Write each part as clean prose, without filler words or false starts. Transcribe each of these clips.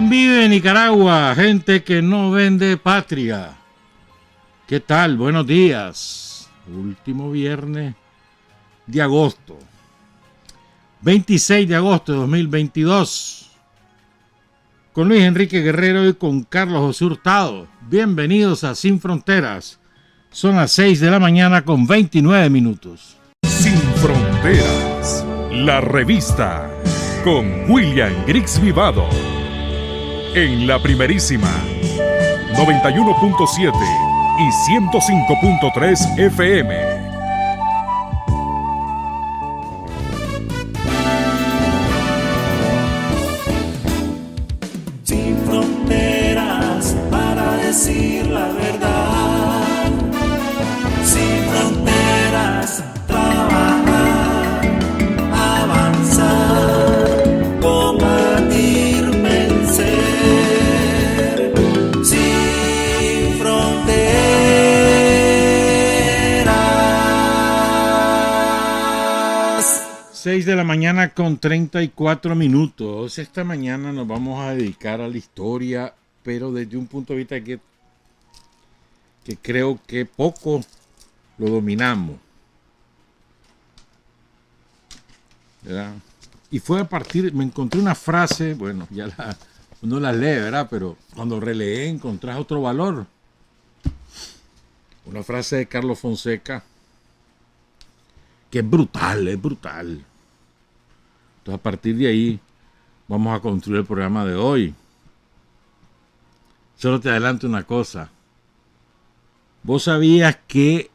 ¿Quién vive en Nicaragua? Gente que no vende patria. ¿Qué tal? Buenos días. Último viernes de agosto. 26 de agosto de 2022. Con Luis Enrique Guerrero y con Carlos José Hurtado. Bienvenidos a Sin Fronteras. Son las 6 de la mañana con 29 minutos. Sin Fronteras, la revista con William Griggs Vivado. En la primerísima 91.7 y 105.3 FM. Sin fronteras para decir la verdad. Sin fronteras, trabajar, avanzar, combatir, vencer. Sin fronteras. 6 de la mañana con 34 minutos. Esta mañana nos vamos a dedicar a la historia, pero desde un punto de vista que creo que poco lo dominamos, ¿verdad? Y fue a partir, me encontré una frase, bueno, uno la lee, ¿verdad? Pero cuando releé encontrás otro valor. Una frase de Carlos Fonseca que es brutal, es brutal. Entonces a partir de ahí vamos a construir el programa de hoy. Solo te adelanto una cosa. ¿Vos sabías que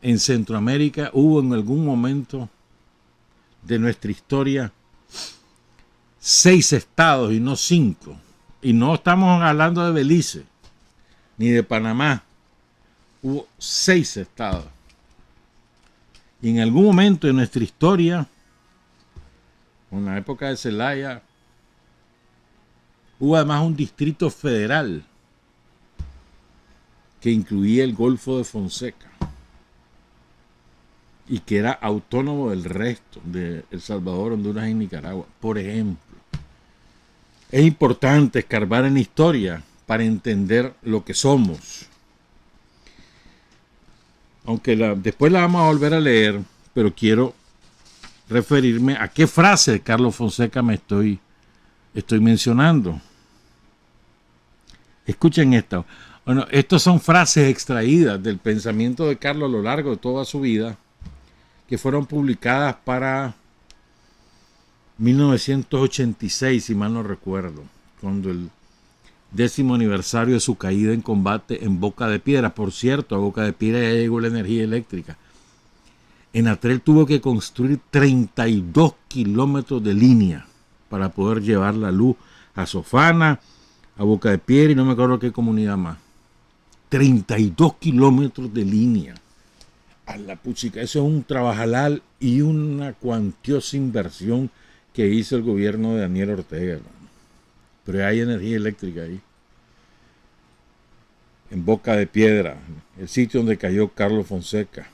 en Centroamérica hubo en algún momento de nuestra historia 6 estados y no 5? Y no estamos hablando de Belice ni de Panamá. Hubo 6 estados. Y en algún momento de nuestra historia, en la época de Zelaya, hubo además un distrito federal que incluía el Golfo de Fonseca y que era autónomo del resto de El Salvador, Honduras y Nicaragua, por ejemplo. Es importante escarbar en la historia para entender lo que somos. Aunque después la vamos a volver a leer, pero quiero referirme a qué frase de Carlos Fonseca me estoy mencionando. Escuchen esto. Bueno, estas son frases extraídas del pensamiento de Carlos a lo largo de toda su vida, que fueron publicadas para 1986, si mal no recuerdo, cuando el 10º aniversario de su caída en combate en Boca de Piedra. Por cierto, a Boca de Piedra ya llegó la energía eléctrica. Enatrel tuvo que construir 32 kilómetros de línea para poder llevar la luz a Sofana, a Boca de Piedra y no me acuerdo qué comunidad más. 32 kilómetros de línea. A la puchica, eso es un trabajalal y una cuantiosa inversión que hizo el gobierno de Daniel Ortega, hermano. Pero hay energía eléctrica ahí. En Boca de Piedra, el sitio donde cayó Carlos Fonseca.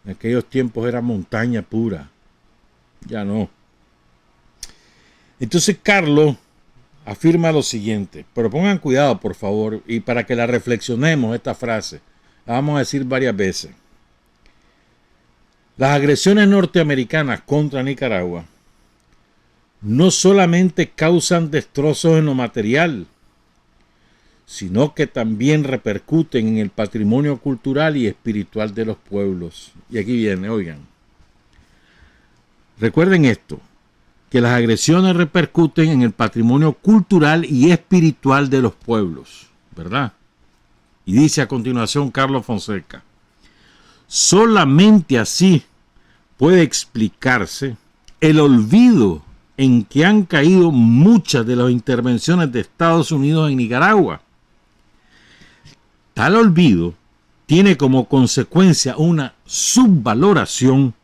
En aquellos tiempos era montaña pura. Ya no. Entonces Carlos afirma lo siguiente, pero pongan cuidado por favor, y para que la reflexionemos esta frase, la vamos a decir varias veces. Las agresiones norteamericanas contra Nicaragua no solamente causan destrozos en lo material, sino que también repercuten en el patrimonio cultural y espiritual de los pueblos. Y aquí viene, oigan. Recuerden esto, que las agresiones repercuten en el patrimonio cultural y espiritual de los pueblos, ¿verdad? Y dice a continuación Carlos Fonseca, solamente así puede explicarse el olvido en que han caído muchas de las intervenciones de Estados Unidos en Nicaragua. Tal olvido tiene como consecuencia una subvaloración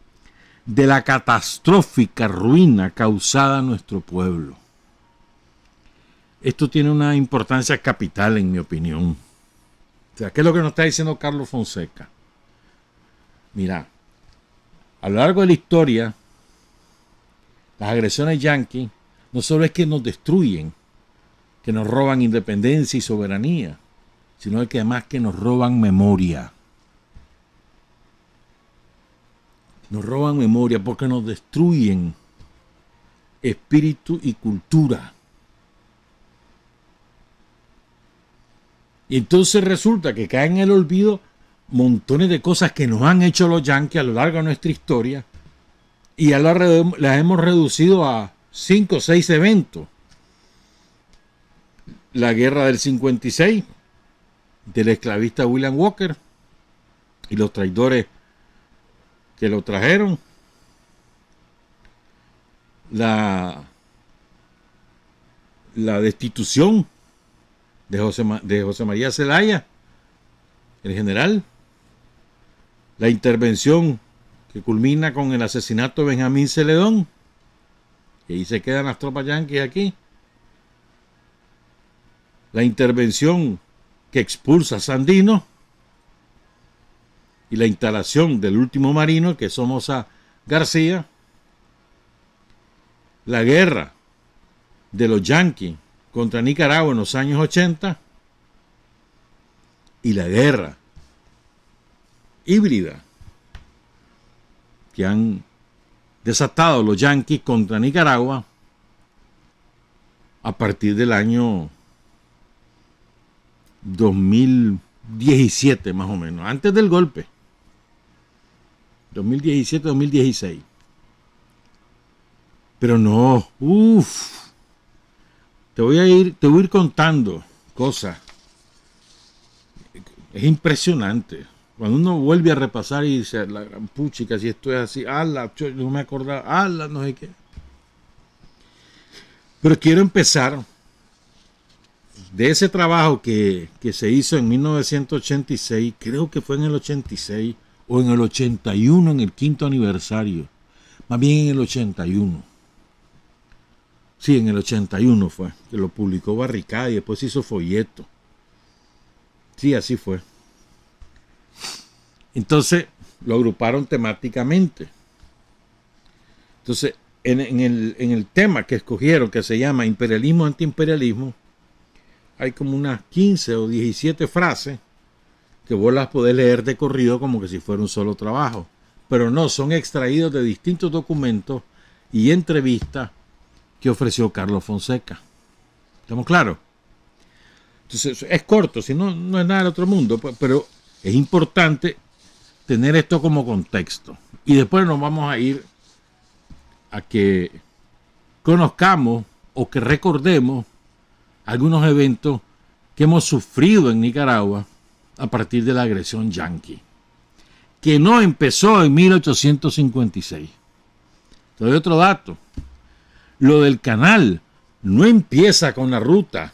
de la catastrófica ruina causada a nuestro pueblo. Esto tiene una importancia capital en mi opinión. O sea, ¿qué es lo que nos está diciendo Carlos Fonseca? Mira, a lo largo de la historia, las agresiones yanquis no solo es que nos destruyen, que nos roban independencia y soberanía, sino que además que nos roban memoria. Nos roban memoria porque nos destruyen espíritu y cultura. Y entonces resulta que caen en el olvido montones de cosas que nos han hecho los yanquis a lo largo de nuestra historia y ya las hemos reducido a 5 o 6 eventos. La guerra del 56 del esclavista William Walker y los traidores que lo trajeron. La destitución de José María Zelaya, el general. La intervención que culmina con el asesinato de Benjamín Celedón. Y ahí se quedan las tropas yanquis aquí. La intervención que expulsa a Sandino. Y la instalación del último marino, que es Somoza García. La guerra de los yanquis contra Nicaragua en los años 80. Y la guerra híbrida que han desatado los yanquis contra Nicaragua a partir del año 2017 más o menos, antes del golpe, 2017-2016. Pero no, te voy a ir contando cosas. Es impresionante. Cuando uno vuelve a repasar y dice, la gran puchica, si esto es así, no me acordaba, no sé qué. Pero quiero empezar de ese trabajo que se hizo en 1986, creo que fue en el 86 o en el 81, en el 5º aniversario, más bien en el 81. Sí, en el 81 fue, que lo publicó Barricada y después se hizo folleto. Sí, así fue. Entonces lo agruparon temáticamente. Entonces, en el tema que escogieron, que se llama imperialismo, antiimperialismo, hay como unas 15 o 17 frases que vos las podés leer de corrido como que si fuera un solo trabajo. Pero no, son extraídos de distintos documentos y entrevistas que ofreció Carlos Fonseca. ¿Estamos claros? Entonces, es corto, si no, no es nada del otro mundo, pero es importante tener esto como contexto. Y después nos vamos a ir a que conozcamos o que recordemos algunos eventos que hemos sufrido en Nicaragua a partir de la agresión yanqui, que no empezó en 1856. Te doy otro dato. Lo del canal no empieza con la ruta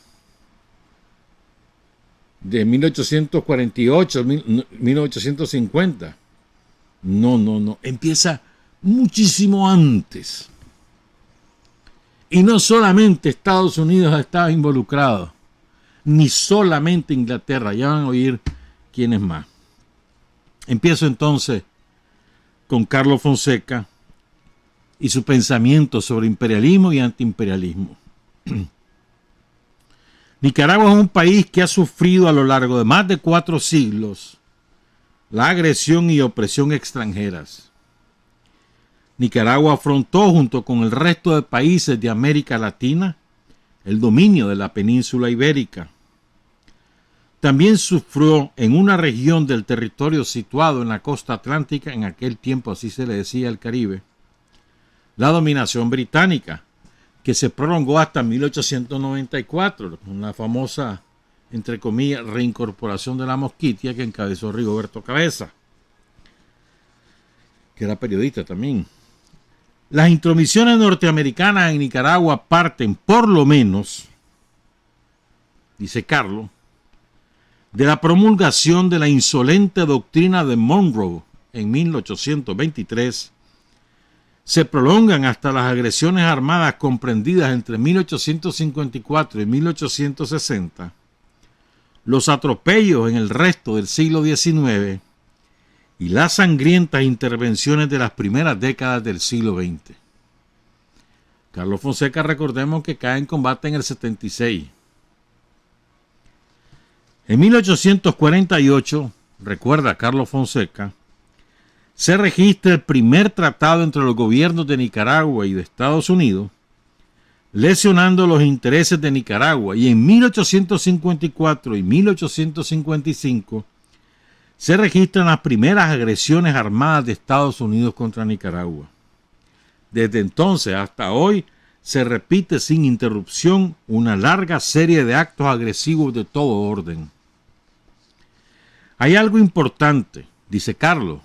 de 1848, 1850. No. Empieza muchísimo antes. Y no solamente Estados Unidos estaba involucrado, ni solamente Inglaterra. Ya van a oír quiénes más. Empiezo entonces con Carlos Fonseca y su pensamiento sobre imperialismo y antiimperialismo. Nicaragua es un país que ha sufrido a lo largo de más de 4 siglos la agresión y opresión extranjeras. Nicaragua afrontó junto con el resto de países de América Latina el dominio de la península ibérica. También sufrió en una región del territorio situado en la costa atlántica, en aquel tiempo así se le decía al Caribe, la dominación británica, que se prolongó hasta 1894, con la famosa, entre comillas, reincorporación de la Mosquitia que encabezó Rigoberto Cabeza, que era periodista también. Las intromisiones norteamericanas en Nicaragua parten, por lo menos, dice Carlos, de la promulgación de la insolente doctrina de Monroe en 1823, se prolongan hasta las agresiones armadas comprendidas entre 1854 y 1860, los atropellos en el resto del siglo XIX y las sangrientas intervenciones de las primeras décadas del siglo XX. Carlos Fonseca, recordemos que cae en combate en el 76. En 1848, recuerda Carlos Fonseca, se registra el primer tratado entre los gobiernos de Nicaragua y de Estados Unidos, lesionando los intereses de Nicaragua, y en 1854 y 1855 se registran las primeras agresiones armadas de Estados Unidos contra Nicaragua. Desde entonces hasta hoy se repite sin interrupción una larga serie de actos agresivos de todo orden. Hay algo importante, dice Carlos,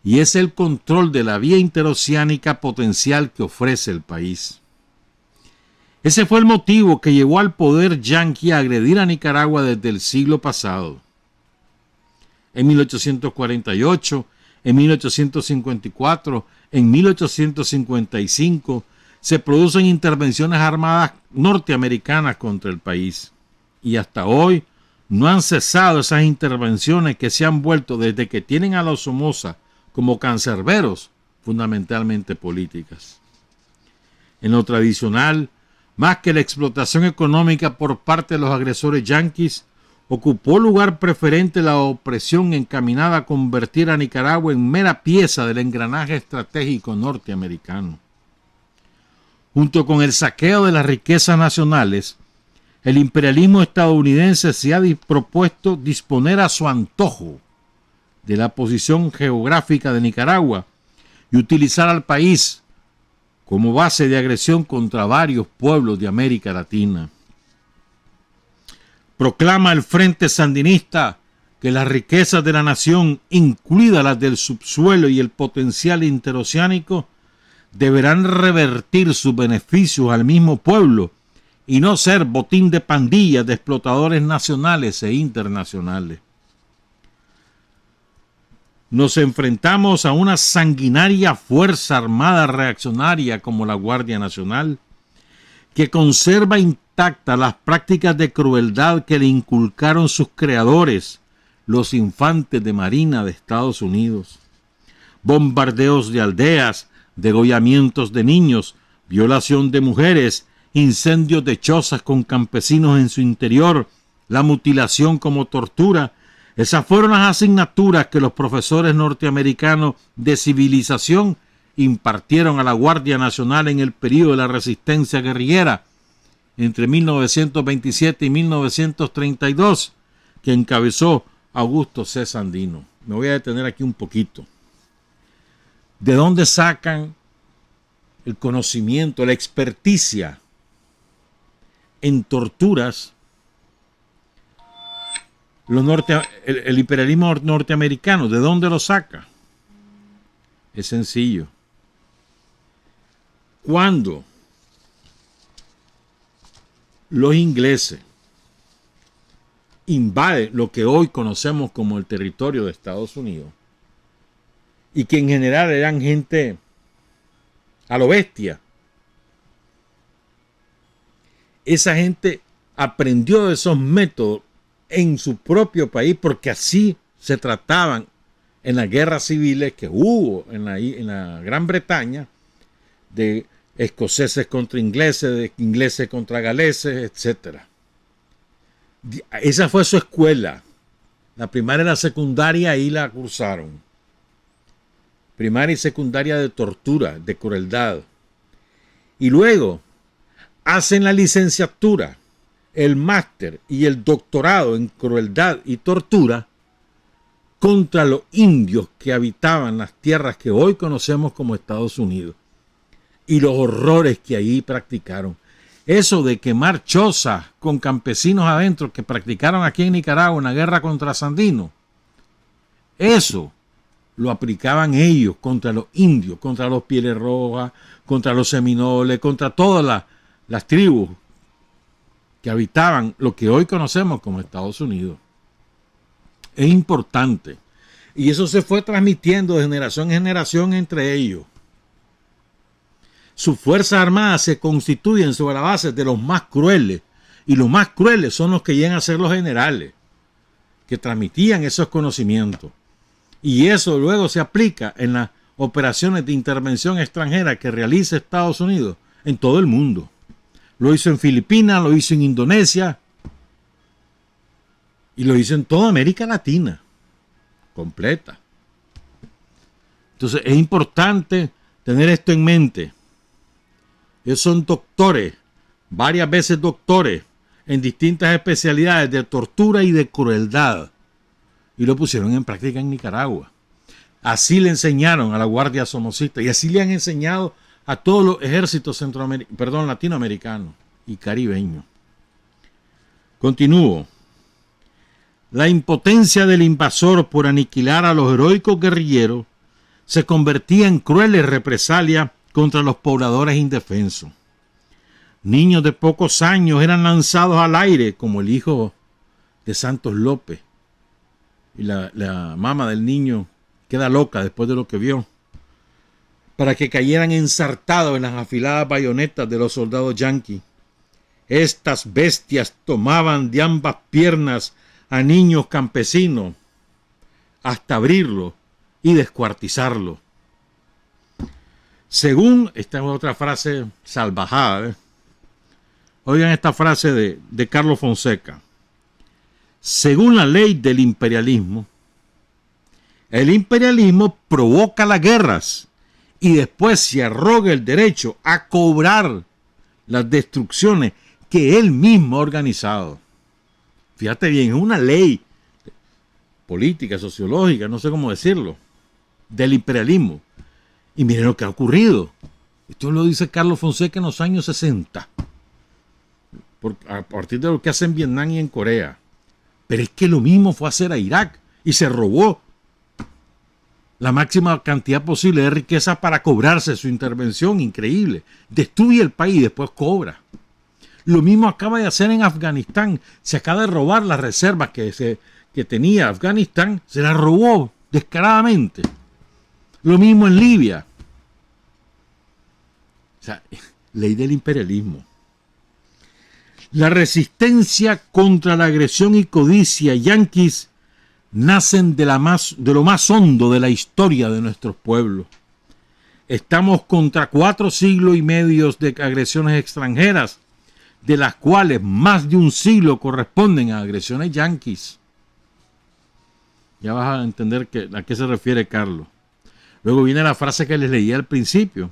y es el control de la vía interoceánica potencial que ofrece el país. Ese fue el motivo que llevó al poder yanqui a agredir a Nicaragua desde el siglo pasado. En 1848, en 1854, en 1855, se producen intervenciones armadas norteamericanas contra el país. Y hasta hoy no han cesado esas intervenciones que se han vuelto, desde que tienen a los Somoza como cancerberos, fundamentalmente políticas. En lo tradicional, más que la explotación económica por parte de los agresores yanquis, ocupó lugar preferente la opresión encaminada a convertir a Nicaragua en mera pieza del engranaje estratégico norteamericano. Junto con el saqueo de las riquezas nacionales, el imperialismo estadounidense se ha propuesto disponer a su antojo de la posición geográfica de Nicaragua y utilizar al país como base de agresión contra varios pueblos de América Latina. Proclama el Frente Sandinista que las riquezas de la nación, incluidas las del subsuelo y el potencial interoceánico, deberán revertir sus beneficios al mismo pueblo y no ser botín de pandillas de explotadores nacionales e internacionales. Nos enfrentamos a una sanguinaria fuerza armada reaccionaria como la Guardia Nacional, que conserva intactas las prácticas de crueldad que le inculcaron sus creadores, los infantes de Marina de Estados Unidos. Bombardeos de aldeas, degollamientos de niños, violación de mujeres, incendios de chozas con campesinos en su interior, la mutilación como tortura. Esas fueron las asignaturas que los profesores norteamericanos de civilización impartieron a la Guardia Nacional en el período de la resistencia guerrillera entre 1927 y 1932, que encabezó Augusto C. Sandino. Me voy a detener aquí un poquito. ¿De dónde sacan el conocimiento, la experticia en torturas el imperialismo norteamericano? ¿De dónde lo saca? Es sencillo. Cuando los ingleses invaden lo que hoy conocemos como el territorio de Estados Unidos, y que en general eran gente a lo bestia, esa gente aprendió de esos métodos en su propio país, porque así se trataban en las guerras civiles que hubo en la Gran Bretaña, de escoceses contra ingleses, de ingleses contra galeses, etc. Esa fue su escuela. La primaria y la secundaria ahí la cursaron. Primaria y secundaria de tortura, de crueldad. Y luego hacen la licenciatura, el máster y el doctorado en crueldad y tortura contra los indios que habitaban las tierras que hoy conocemos como Estados Unidos, y los horrores que allí practicaron. Eso de quemar chozas con campesinos adentro que practicaron aquí en Nicaragua en la guerra contra Sandino, eso lo aplicaban ellos contra los indios, contra los pieles rojas, contra los seminoles, contra todas las tribus que habitaban lo que hoy conocemos como Estados Unidos. Es importante. Y eso se fue transmitiendo de generación en generación entre ellos. Sus fuerzas armadas se constituyen sobre la base de los más crueles. Y los más crueles son los que llegan a ser los generales, que transmitían esos conocimientos. Y eso luego se aplica en las operaciones de intervención extranjera que realiza Estados Unidos en todo el mundo. Lo hizo en Filipinas, lo hizo en Indonesia. Y lo hizo en toda América Latina, completa. Entonces es importante tener esto en mente. Ellos son doctores, varias veces doctores, en distintas especialidades de tortura y de crueldad. Y lo pusieron en práctica en Nicaragua. Así le enseñaron a la Guardia Somocista y así le han enseñado a todos los ejércitos latinoamericanos y caribeños. Continúo. La impotencia del invasor por aniquilar a los heroicos guerrilleros se convertía en crueles represalias contra los pobladores indefensos. Niños de pocos años eran lanzados al aire, como el hijo de Santos López. Y la mamá del niño queda loca después de lo que vio, para que cayeran ensartados en las afiladas bayonetas de los soldados yanquis. Estas bestias tomaban de ambas piernas a niños campesinos hasta abrirlo y descuartizarlo. Según, esta es otra frase salvajada, oigan esta frase de Carlos Fonseca. Según la ley del imperialismo, el imperialismo provoca las guerras y después se arroga el derecho a cobrar las destrucciones que él mismo ha organizado. Fíjate bien, es una ley política, sociológica, no sé cómo decirlo, del imperialismo. Y miren lo que ha ocurrido. Esto lo dice Carlos Fonseca en los años 60, a partir de lo que hace en Vietnam y en Corea. Pero es que lo mismo fue hacer a Irak y se robó la máxima cantidad posible de riqueza para cobrarse su intervención increíble. Destruye el país y después cobra. Lo mismo acaba de hacer en Afganistán. Se acaba de robar las reservas que tenía Afganistán. Se las robó descaradamente. Lo mismo en Libia. O sea, ley del imperialismo. La resistencia contra la agresión y codicia yanquis nacen de lo más hondo de la historia de nuestros pueblos. Estamos contra 4 siglos y medio de agresiones extranjeras, de las cuales más de un siglo corresponden a agresiones yanquis. Ya vas a entender a qué se refiere Carlos. Luego viene la frase que les leí al principio.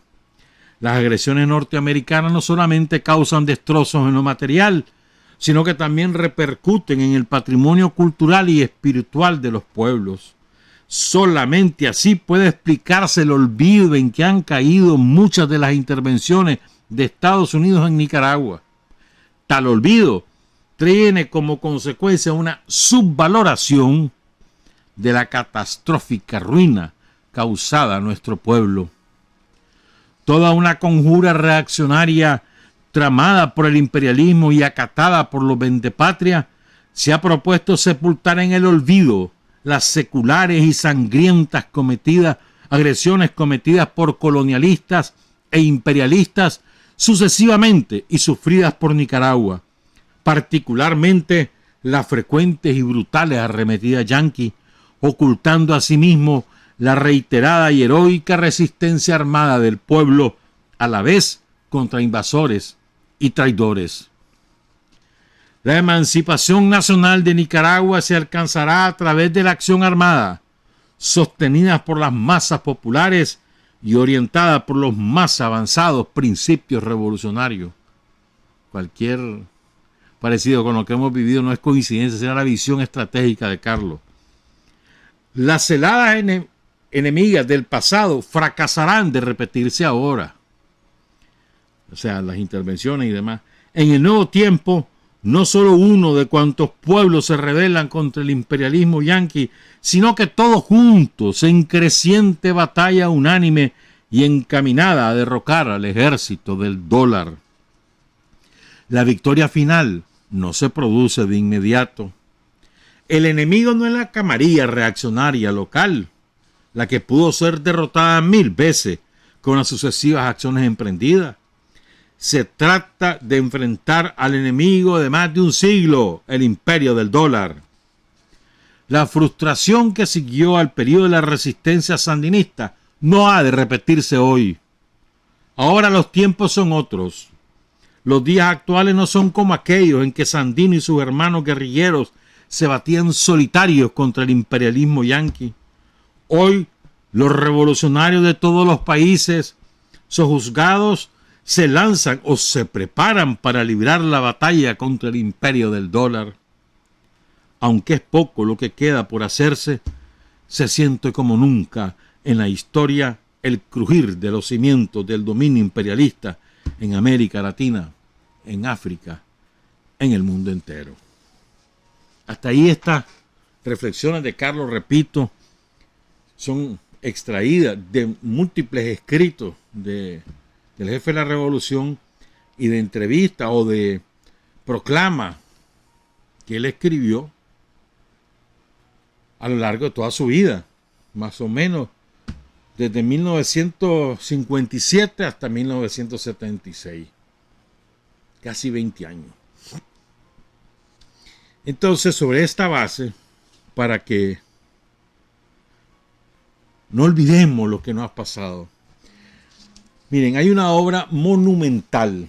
Las agresiones norteamericanas no solamente causan destrozos en lo material, sino que también repercuten en el patrimonio cultural y espiritual de los pueblos. Solamente así puede explicarse el olvido en que han caído muchas de las intervenciones de Estados Unidos en Nicaragua. Tal olvido tiene como consecuencia una subvaloración de la catastrófica ruina causada a nuestro pueblo. Toda una conjura reaccionaria tramada por el imperialismo y acatada por los vendepatrias se ha propuesto sepultar en el olvido las seculares y sangrientas agresiones cometidas por colonialistas e imperialistas sucesivamente y sufridas por Nicaragua, particularmente las frecuentes y brutales arremetidas yanquis, ocultando asimismo la reiterada y heroica resistencia armada del pueblo a la vez contra invasores y traidores. La emancipación nacional de Nicaragua se alcanzará a través de la acción armada, sostenida por las masas populares y orientada por los más avanzados principios revolucionarios. Cualquier parecido con lo que hemos vivido no es coincidencia, será la visión estratégica de Carlos. Las celadas enemigas del pasado fracasarán de repetirse ahora. O sea, las intervenciones y demás. En el nuevo tiempo, no solo uno de cuantos pueblos se rebelan contra el imperialismo yanqui, sino que todos juntos en creciente batalla unánime y encaminada a derrocar al ejército del dólar. La victoria final no se produce de inmediato. El enemigo no es la camarilla reaccionaria local, la que pudo ser derrotada 1000 veces con las sucesivas acciones emprendidas. Se trata de enfrentar al enemigo de más de un siglo, el imperio del dólar. La frustración que siguió al periodo de la resistencia sandinista no ha de repetirse hoy. Ahora los tiempos son otros. Los días actuales no son como aquellos en que Sandino y sus hermanos guerrilleros se batían solitarios contra el imperialismo yanqui. Hoy los revolucionarios de todos los países sojuzgados se lanzan o se preparan para librar la batalla contra el imperio del dólar. Aunque es poco lo que queda por hacerse, se siente como nunca en la historia el crujir de los cimientos del dominio imperialista en América Latina, en África, en el mundo entero. Hasta ahí estas reflexiones de Carlos, repito, son extraídas de múltiples escritos del jefe de la revolución y de entrevistas o de proclamas que él escribió a lo largo de toda su vida, más o menos desde 1957 hasta 1976, casi 20 años. Entonces, sobre esta base, para que no olvidemos lo que nos ha pasado, miren, hay una obra monumental,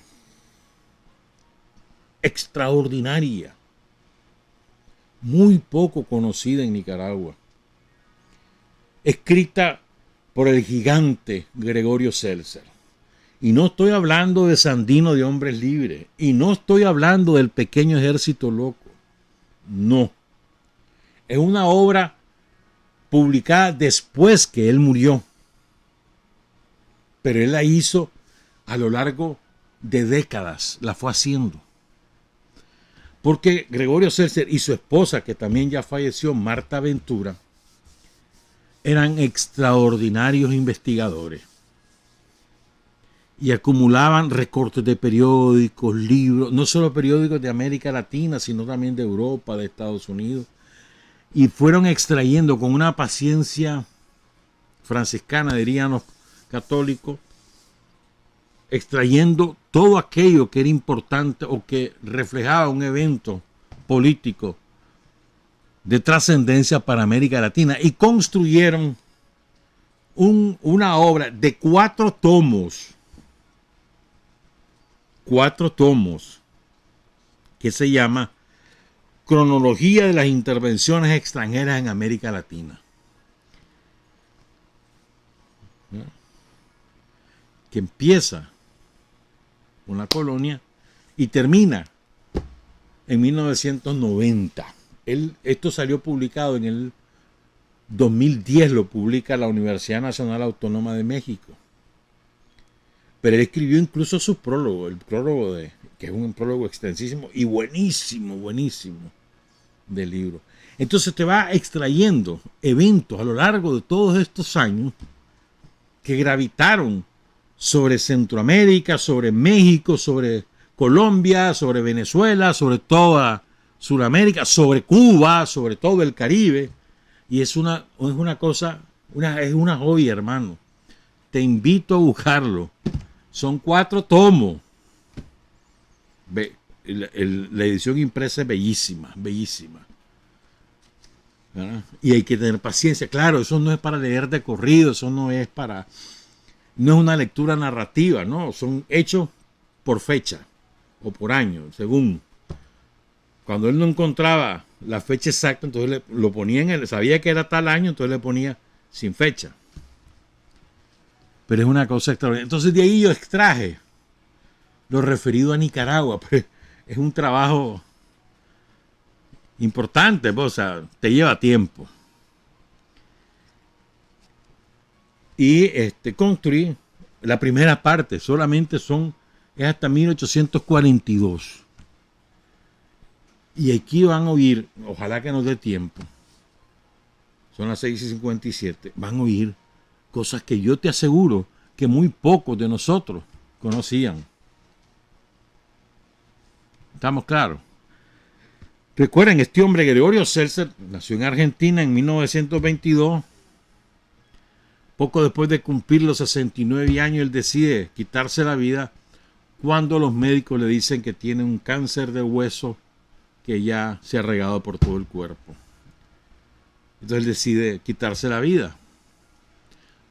extraordinaria, muy poco conocida en Nicaragua, escrita por el gigante Gregorio Seltzer. Y no estoy hablando de Sandino de Hombres Libres, y no estoy hablando del Pequeño Ejército Loco, no. Es una obra publicada después que él murió, pero él la hizo a lo largo de décadas, la fue haciendo. Porque Gregorio Seltzer y su esposa, que también ya falleció, Marta Ventura, eran extraordinarios investigadores y acumulaban recortes de periódicos, libros, no solo periódicos de América Latina, sino también de Europa, de Estados Unidos, y fueron extrayendo con una paciencia franciscana, dirían los católicos, extrayendo todo aquello que era importante o que reflejaba un evento político de trascendencia para América Latina, y construyeron una obra de 4 tomos, que se llama Cronología de las Intervenciones Extranjeras en América Latina, que empieza con la colonia y termina en 1990. Esto salió publicado en el 2010, lo publica la Universidad Nacional Autónoma de México. Pero él escribió incluso su prólogo, el prólogo que es un prólogo extensísimo y buenísimo del libro. Entonces te va extrayendo eventos a lo largo de todos estos años que gravitaron sobre Centroamérica, sobre México, sobre Colombia, sobre Venezuela, sobre toda Sudamérica, sobre Cuba, sobre todo el Caribe. Y es una joya, hermano. Te invito a buscarlo. Son 4 tomos. La edición impresa es bellísima. ¿Verdad? Y hay que tener paciencia. Claro, eso no es para leer de corrido, eso no es una lectura narrativa, ¿no? Son hechos por fecha o por año, según. Cuando él no encontraba la fecha exacta, entonces lo ponía sabía que era tal año, entonces le ponía sin fecha. Pero es una cosa extraordinaria. Entonces de ahí yo extraje lo referido a Nicaragua. Pues es un trabajo importante, pues, o sea, te lleva tiempo. Y construí la primera parte, solamente es hasta 1842. Y aquí van a oír, ojalá que nos dé tiempo, son las 6:57, van a oír cosas que yo te aseguro que muy pocos de nosotros conocían. ¿Estamos claros? Recuerden, este hombre Gregorio Seltzer nació en Argentina en 1922. Poco después de cumplir los 69 años, él decide quitarse la vida cuando los médicos le dicen que tiene un cáncer de hueso que ya se ha regado por todo el cuerpo. Entonces él decide quitarse la vida.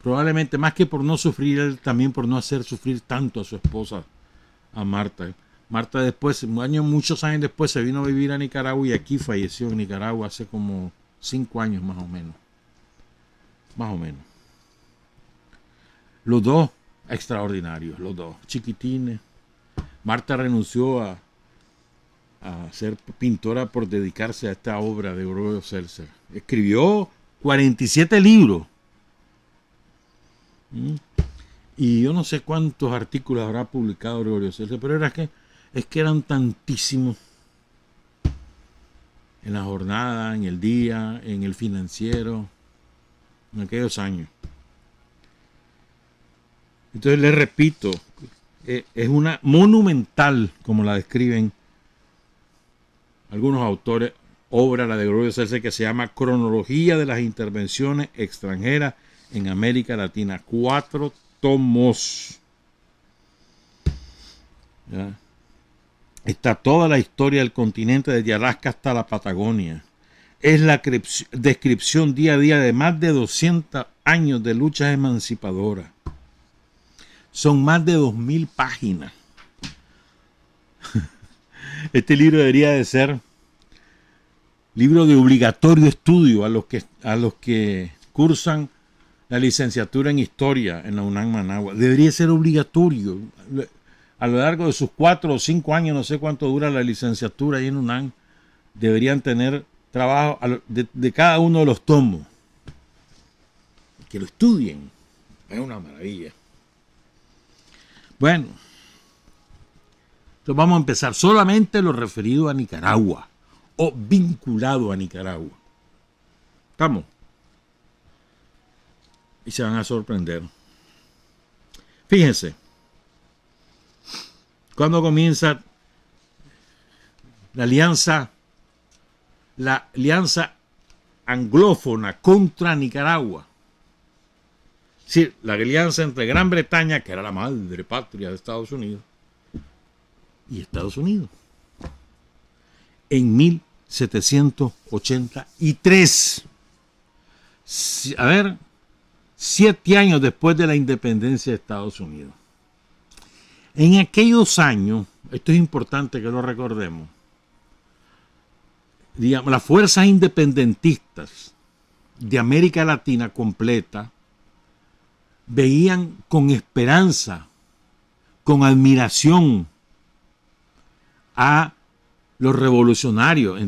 Probablemente más que por no sufrir, él también por no hacer sufrir tanto a su esposa, a Marta. Marta después, muchos años después, se vino a vivir a Nicaragua y aquí falleció en Nicaragua hace como 5 años más o menos. Más o menos. Los dos extraordinarios, los dos, chiquitines. Marta renunció a ser pintora por dedicarse a esta obra de Gregorio Seltzer. Escribió 47 libros. Y yo no sé cuántos artículos habrá publicado Gregorio Seltzer, pero es que eran tantísimos. En la jornada, en el día, en el financiero, en aquellos años. Entonces les repito, es una monumental, como la describen algunos autores, obra la de Gregorio Seltzer que se llama Cronología de las Intervenciones Extranjeras en América Latina. 4 tomos. ¿Ya? Está toda la historia del continente desde Alaska hasta la Patagonia. Es la descripción día a día de más de 200 años de luchas emancipadoras. Son más de 2000 páginas. Este libro debería de ser libro de obligatorio estudio a los que cursan la licenciatura en Historia en la UNAM Managua. Debería ser obligatorio. A lo largo de sus 4 o 5 años, no sé cuánto dura la licenciatura ahí en UNAM, deberían tener trabajo de cada uno de los tomos. Que lo estudien. Es una maravilla. Bueno, entonces vamos a empezar solamente lo referido a Nicaragua o vinculado a Nicaragua. ¿Estamos? Y se van a sorprender. Fíjense, cuando comienza la alianza anglófona contra Nicaragua. Sí, la alianza entre Gran Bretaña, que era la madre patria de Estados Unidos, y Estados Unidos. En 1783. A ver, 7 años después de la independencia de Estados Unidos. En aquellos años, esto es importante que lo recordemos, digamos, las fuerzas independentistas de América Latina completa veían con esperanza, con admiración a los revolucionarios,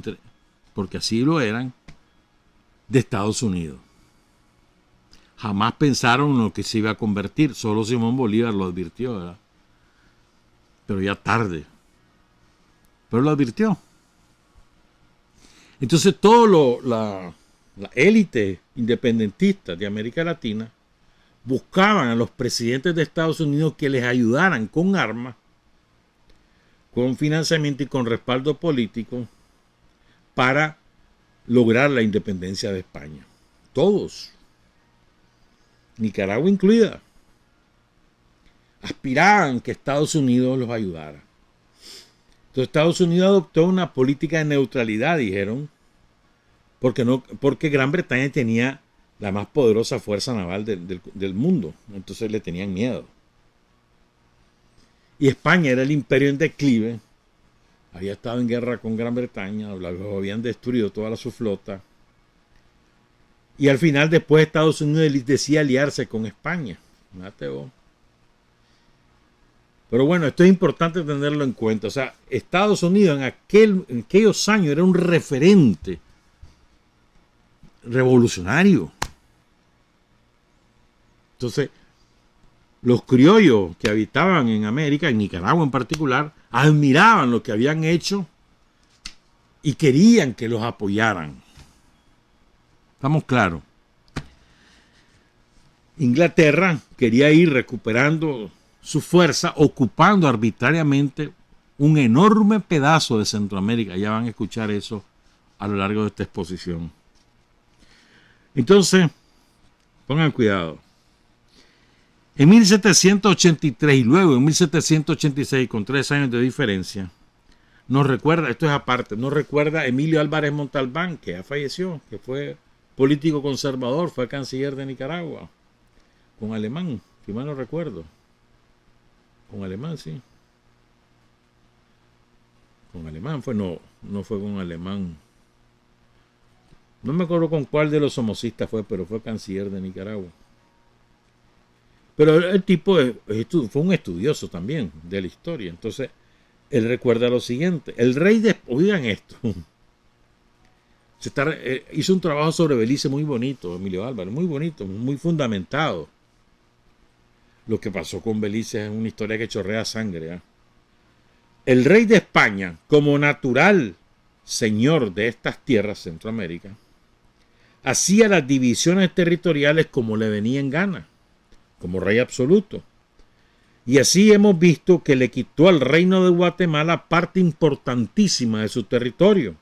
porque así lo eran, de Estados Unidos. Jamás pensaron en lo que se iba a convertir, solo Simón Bolívar lo advirtió, ¿verdad? Pero ya tarde. Pero lo advirtió. Entonces la élite independentista de América Latina buscaban a los presidentes de Estados Unidos que les ayudaran con armas, con financiamiento y con respaldo político para lograr la independencia de España. Todos, Nicaragua incluida, aspiraban que Estados Unidos los ayudara. Entonces Estados Unidos adoptó una política de neutralidad, dijeron, porque Gran Bretaña tenía la más poderosa fuerza naval del mundo. Entonces le tenían miedo. Y España era el imperio en declive. Había estado en guerra con Gran Bretaña. Habían destruido toda su flota. Y al final, después, Estados Unidos decía aliarse con España. Mateo. Pero bueno, esto es importante tenerlo en cuenta. O sea, Estados Unidos en aquellos años era un referente revolucionario. Entonces, los criollos que habitaban en América, en Nicaragua en particular, admiraban lo que habían hecho y querían que los apoyaran. ¿Estamos claros? Inglaterra quería ir recuperando su fuerza, ocupando arbitrariamente un enorme pedazo de Centroamérica. Ya van a escuchar eso a lo largo de esta exposición. Entonces, pongan cuidado. En 1783 y luego en 1786, con 3 años de diferencia, nos recuerda, esto es aparte, nos recuerda Emilio Álvarez Montalbán, que ya falleció, que fue político conservador, fue canciller de Nicaragua, con Alemán, si mal no recuerdo. Con Alemán, sí. con alemán fue, no fue con alemán. No me acuerdo con cuál de los somocistas fue, pero fue canciller de Nicaragua. Pero el tipo fue un estudioso también de la historia. Entonces, él recuerda lo siguiente. El rey de... Oigan esto. Hizo un trabajo sobre Belice muy bonito, Emilio Álvarez. Muy bonito, muy fundamentado. Lo que pasó con Belice es una historia que chorrea sangre. El rey de España, como natural señor de estas tierras, Centroamérica, hacía las divisiones territoriales como le venía en gana, como rey absoluto. Y así hemos visto que le quitó al reino de Guatemala parte importantísima de su territorio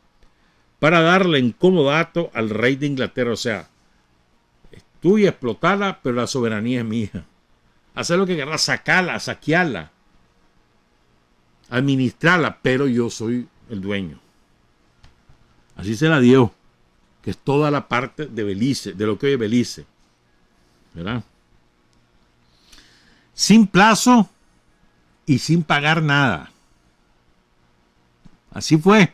para darle en comodato al rey de Inglaterra. O sea, es tuya, explotarla, pero la soberanía es mía. Hacer lo que querrá, sacarla, saquearla, administrarla, pero yo soy el dueño. Así se la dio, que es toda la parte de Belice, de lo que hoy es Belice, ¿verdad? Sin plazo y sin pagar nada. Así fue.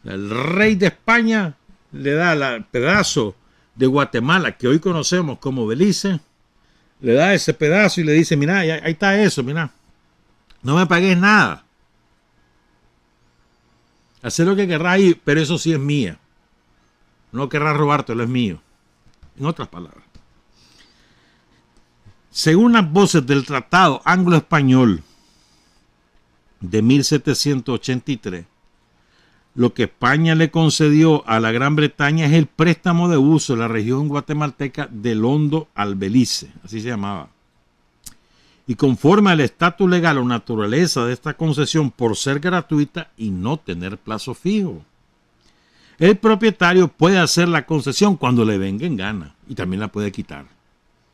El rey de España le da el pedazo de Guatemala que hoy conocemos como Belice, le da ese pedazo y le dice, mira, ahí está eso, mira, no me pagues nada. Haz lo que querrás ir, pero eso sí es mía. No querrás robártelo, es mío. En otras palabras. Según las voces del Tratado Anglo-Español de 1783, lo que España le concedió a la Gran Bretaña es el préstamo de uso de la región guatemalteca del Hondo al Belice, así se llamaba. Y conforme al estatus legal o naturaleza de esta concesión por ser gratuita y no tener plazo fijo, el propietario puede hacer la concesión cuando le venga en gana y también la puede quitar.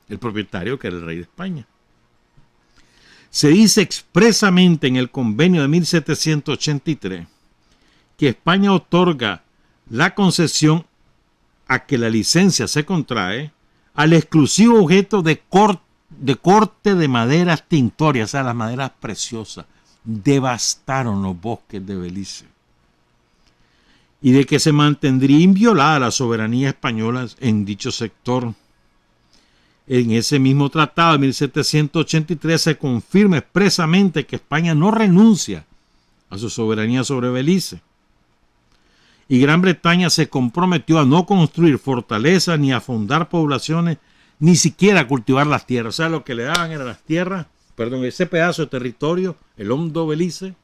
El propietario, que era el rey de España. Se dice expresamente en el convenio de 1783 que España otorga la concesión a que la licencia se contrae al exclusivo objeto de corte de maderas tintorias, o sea, las maderas preciosas. Devastaron los bosques de Belice. Y de que se mantendría inviolada la soberanía española en dicho sector. En ese mismo tratado de 1783 se confirma expresamente que España no renuncia a su soberanía sobre Belice. Y Gran Bretaña se comprometió a no construir fortalezas ni a fundar poblaciones, ni siquiera a cultivar las tierras. O sea, lo que le daban eran las tierras, ese pedazo de territorio, el Hondo Belice,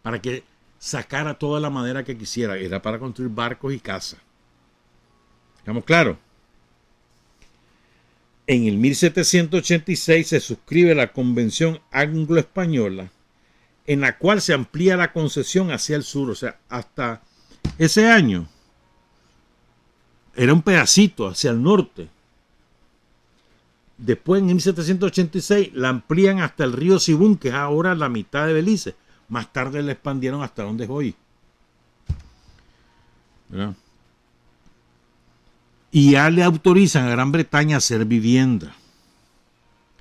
para que sacara toda la madera que quisiera. Era para construir barcos y casas. ¿Estamos claros? En el 1786 se suscribe la Convención Anglo-Española, en la cual se amplía la concesión hacia el sur. O sea, hasta ese año era un pedacito hacia el norte. Después, en 1786, la amplían hasta el río Sibún, que es ahora la mitad de Belice. Más tarde la expandieron hasta donde es hoy. ¿Verdad? Y ya le autorizan a Gran Bretaña a hacer vivienda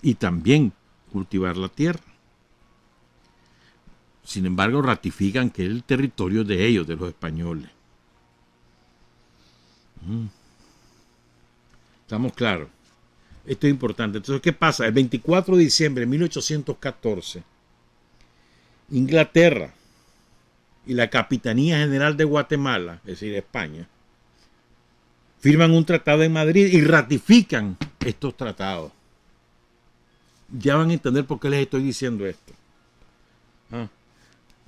y también cultivar la tierra. Sin embargo, ratifican que el territorio de ellos, de los españoles. ¿Estamos claros? Esto es importante. Entonces, ¿qué pasa? El 24 de diciembre de 1814, Inglaterra y la Capitanía General de Guatemala, es decir, España, firman un tratado en Madrid y ratifican estos tratados. Ya van a entender por qué les estoy diciendo esto.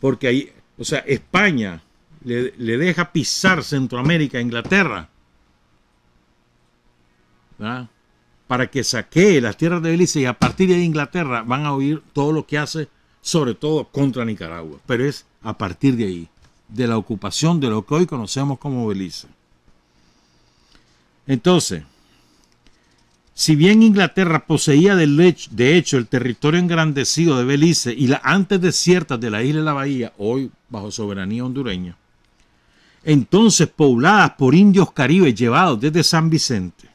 Porque ahí, o sea, España le deja pisar Centroamérica a Inglaterra, ¿verdad?, para que saquee las tierras de Belice, y a partir de Inglaterra van a oír todo lo que hace, sobre todo contra Nicaragua. Pero es a partir de ahí, de la ocupación de lo que hoy conocemos como Belice. Entonces, si bien Inglaterra poseía de hecho el territorio engrandecido de Belice y las antes desiertas de la isla de la Bahía, hoy bajo soberanía hondureña, entonces pobladas por indios caribes llevados desde San Vicente.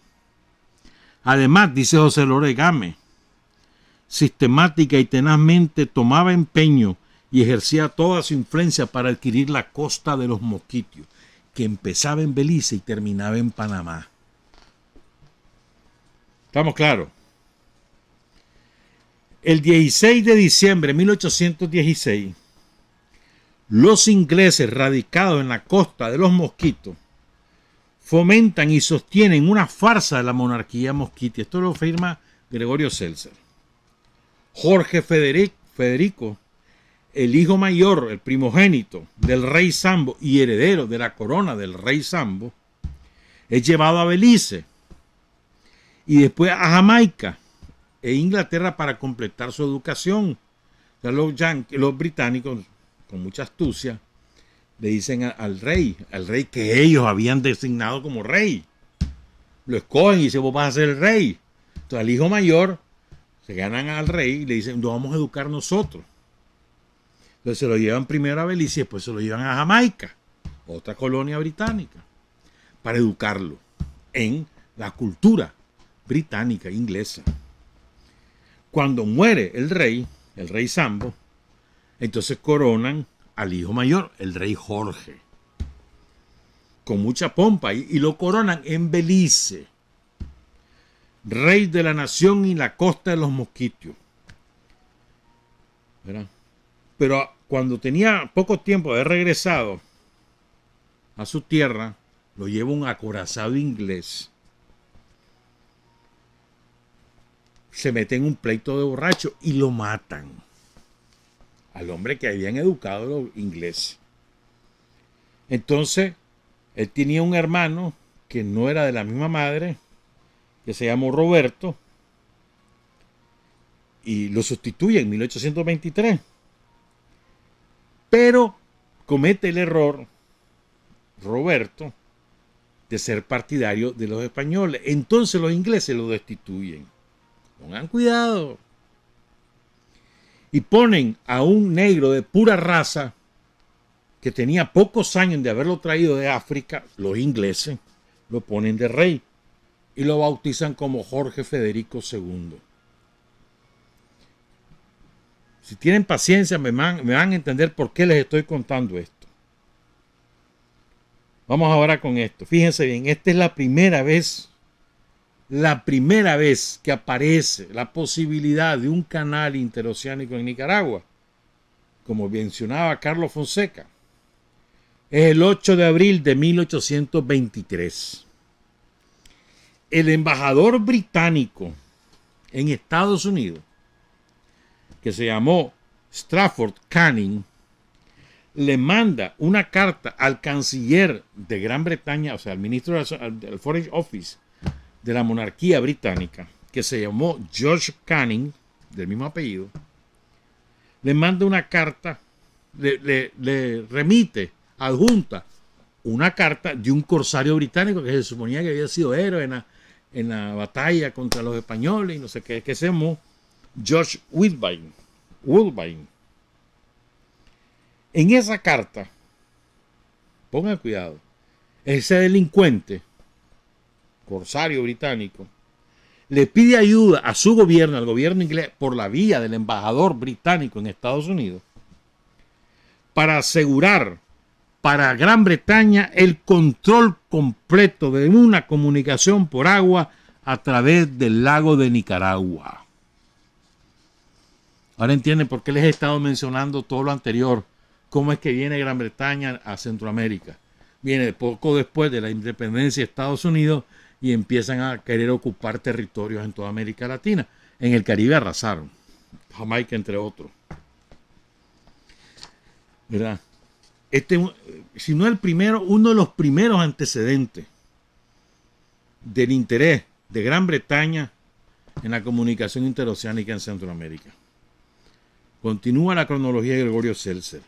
Además, dice José Loregame, sistemática y tenazmente tomaba empeño y ejercía toda su influencia para adquirir la costa de los Mosquitos, que empezaba en Belice y terminaba en Panamá. ¿Estamos claros? El 16 de diciembre de 1816, los ingleses radicados en la costa de los Mosquitos fomentan y sostienen una farsa de la monarquía mosquitia. Esto lo firma Gregorio Seltzer. Jorge Federico, el hijo mayor, el primogénito del rey Sambo y heredero de la corona del rey Sambo, es llevado a Belice y después a Jamaica e Inglaterra para completar su educación. O sea, los británicos, con mucha astucia, le dicen al rey que ellos habían designado como rey. Lo escogen y dicen, vos vas a ser el rey. Entonces al hijo mayor se ganan al rey y le dicen, lo vamos a educar nosotros. Entonces se lo llevan primero a Belice y después se lo llevan a Jamaica, otra colonia británica, para educarlo en la cultura británica, inglesa. Cuando muere el rey Sambo, entonces coronan al hijo mayor, el rey Jorge, con mucha pompa, y lo coronan en Belice, rey de la nación y la costa de los Mosquitos. ¿Verdad? Pero cuando tenía poco tiempo de haber regresado a su tierra, lo lleva un acorazado inglés. Se mete en un pleito de borracho y lo matan al hombre que habían educado los ingleses. Entonces, él tenía un hermano que no era de la misma madre, que se llamó Roberto, y lo sustituye en 1823. Pero comete el error, Roberto, de ser partidario de los españoles. Entonces los ingleses lo destituyen. Pongan cuidado. Y ponen a un negro de pura raza que tenía pocos años de haberlo traído de África, los ingleses, lo ponen de rey y lo bautizan como Jorge Federico II. Si tienen paciencia me van a entender por qué les estoy contando esto. Vamos ahora con esto. Fíjense bien, esta es la primera vez que aparece la posibilidad de un canal interoceánico en Nicaragua, como mencionaba Carlos Fonseca. Es el 8 de abril de 1823. El embajador británico en Estados Unidos, que se llamó Strafford Canning, le manda una carta al canciller de Gran Bretaña, o sea, al ministro del Foreign Office de la monarquía británica, que se llamó George Canning, del mismo apellido. Le manda una carta, le remite, adjunta una carta de un corsario británico que se suponía que había sido héroe en la batalla contra los españoles y no sé qué, que se llamó George Woodbine. En esa carta, pongan cuidado, ese delincuente, corsario británico, le pide ayuda a su gobierno, al gobierno inglés, por la vía del embajador británico en Estados Unidos, para asegurar para Gran Bretaña el control completo de una comunicación por agua a través del lago de Nicaragua. Ahora entienden por qué les he estado mencionando todo lo anterior, cómo es que viene Gran Bretaña a Centroamérica. Viene poco después de la independencia de Estados Unidos y empiezan a querer ocupar territorios en toda América Latina. En el Caribe arrasaron, Jamaica entre otros. ¿Verdad? Si no el primero, uno de los primeros antecedentes del interés de Gran Bretaña en la comunicación interoceánica en Centroamérica. Continúa la cronología de Gregorio Seltzer.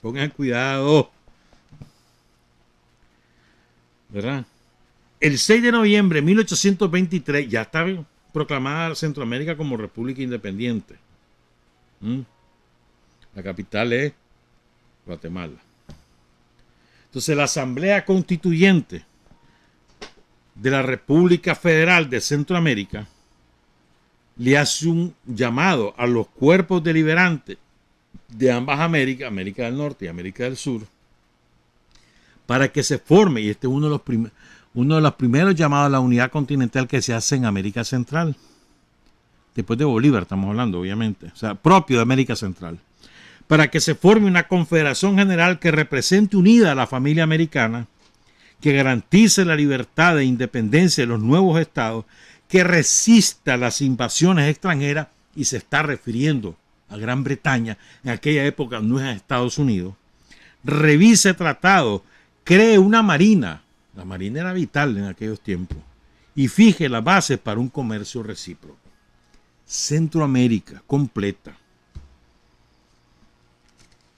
Pongan cuidado. ¿Verdad? El 6 de noviembre de 1823 ya estaba proclamada Centroamérica como república independiente. La capital es Guatemala. Entonces la Asamblea Constituyente de la República Federal de Centroamérica le hace un llamado a los cuerpos deliberantes de ambas Américas, América del Norte y América del Sur, para que se forme, y este es uno de los primeros llamados a la unidad continental que se hace en América Central. Después de Bolívar estamos hablando, obviamente, o sea, propio de América Central, para que se forme una confederación general que represente unida a la familia americana, que garantice la libertad e independencia de los nuevos estados, que resista las invasiones extranjeras, y se está refiriendo a Gran Bretaña, en aquella época no es a Estados Unidos, revise tratados, cree una marina, la marina era vital en aquellos tiempos, y fije las bases para un comercio recíproco. Centroamérica completa.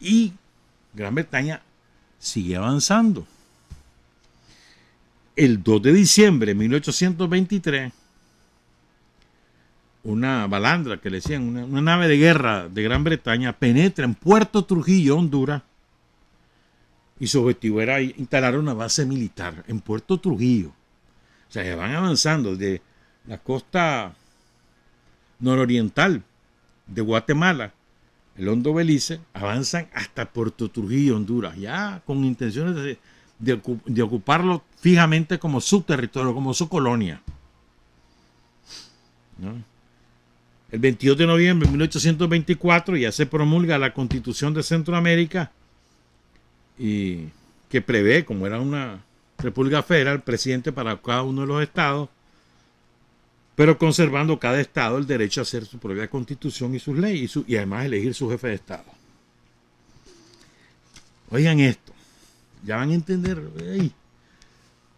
Y Gran Bretaña sigue avanzando. El 2 de diciembre de 1823, una balandra que le decían, una nave de guerra de Gran Bretaña, penetra en Puerto Trujillo, Honduras, y su objetivo era instalar una base militar en Puerto Trujillo. O sea, se van avanzando de la costa nororiental de Guatemala, el Hondo Belice, avanzan hasta Puerto Trujillo, Honduras, ya con intenciones de ocuparlo fijamente como su territorio, como su colonia, ¿no? El 22 de noviembre de 1824 ya se promulga la Constitución de Centroamérica, y que prevé, como era una república federal, presidente para cada uno de los estados, pero conservando cada estado el derecho a hacer su propia constitución y sus leyes, y además elegir su jefe de estado. Oigan esto, ya van a entender.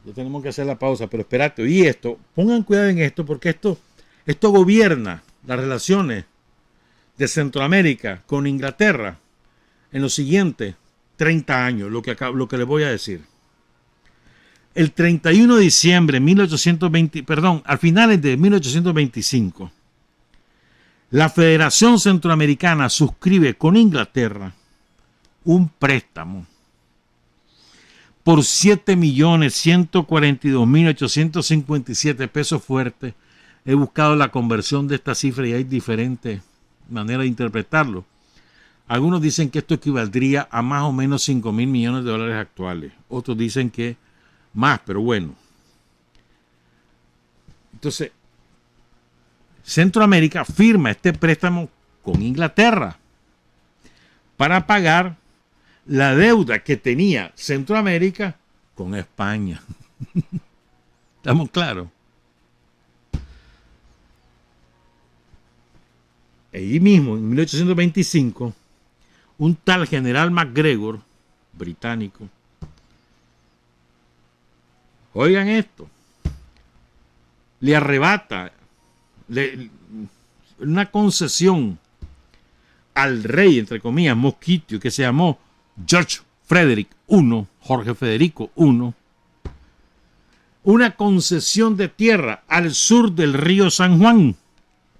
Ya tenemos que hacer la pausa, pero espérate, oí esto, pongan cuidado en esto, porque esto gobierna las relaciones de Centroamérica con Inglaterra en los siguientes 30 años, lo que les voy a decir. El 31 de diciembre de a finales de 1825, la Federación Centroamericana suscribe con Inglaterra un préstamo por 7.142.857 pesos fuertes. He buscado la conversión de esta cifra y hay diferentes maneras de interpretarlo. Algunos dicen que esto equivaldría a más o menos 5.000 millones de dólares actuales. Otros dicen que más, pero bueno. Entonces, Centroamérica firma este préstamo con Inglaterra para pagar la deuda que tenía Centroamérica con España. ¿Estamos claros? Allí mismo, en 1825, un tal general MacGregor, británico, oigan esto, le arrebata una concesión al rey, entre comillas, mosquitio, que se llamó George Frederick I, Jorge Federico I, una concesión de tierra al sur del río San Juan.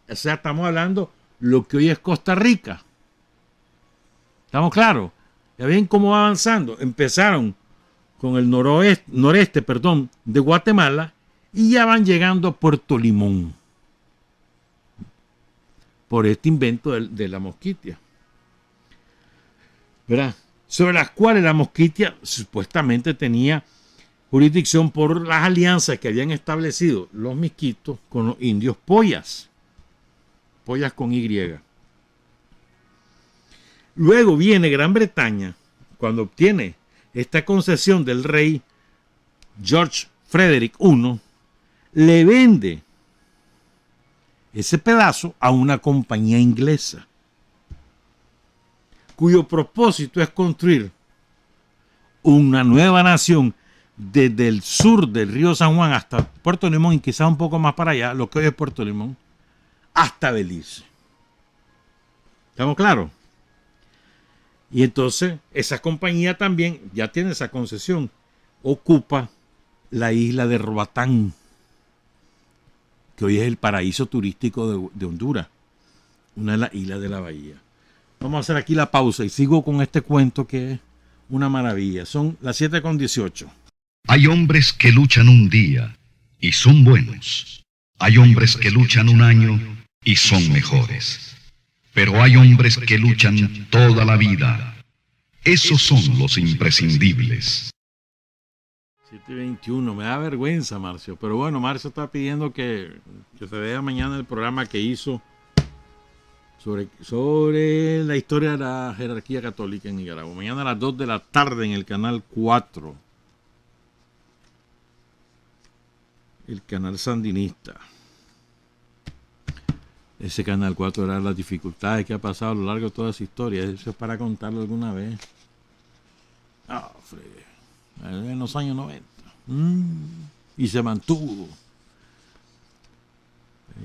O sea, estamos hablando lo que hoy es Costa Rica. ¿Estamos claros? Ya ven cómo va avanzando. Empezaron con el noreste de Guatemala y ya van llegando a Puerto Limón por este invento de la mosquitia, ¿verdad? Sobre las cuales la mosquitia supuestamente tenía jurisdicción por las alianzas que habían establecido los misquitos con los indios Poyas con Y. Luego viene Gran Bretaña, cuando obtiene esta concesión del rey George Frederick I, le vende ese pedazo a una compañía inglesa, cuyo propósito es construir una nueva nación desde el sur del río San Juan hasta Puerto Limón y quizás un poco más para allá, lo que hoy es Puerto Limón, hasta Belice. ¿Estamos claros? Y entonces esa compañía también ya tiene esa concesión, ocupa la isla de Roatán, que hoy es el paraíso turístico de Honduras, una de las islas de la bahía. Vamos a hacer aquí la pausa y sigo con este cuento que es una maravilla. Son las 7:18. Hay hombres que luchan un día y son buenos. Hay hombres que luchan un año y son mejores. pero hay hombres que luchan toda la vida. Esos son los imprescindibles. 7:21, me da vergüenza, Marcio. Pero bueno, Marcio está pidiendo que se vea mañana el programa que hizo sobre la historia de la jerarquía católica en Nicaragua. Mañana a las 2 de la tarde en el canal 4. El canal sandinista. Ese canal 4 era las dificultades que ha pasado a lo largo de toda esa historia. Eso es para contarlo alguna vez. En los años 90. Y se mantuvo.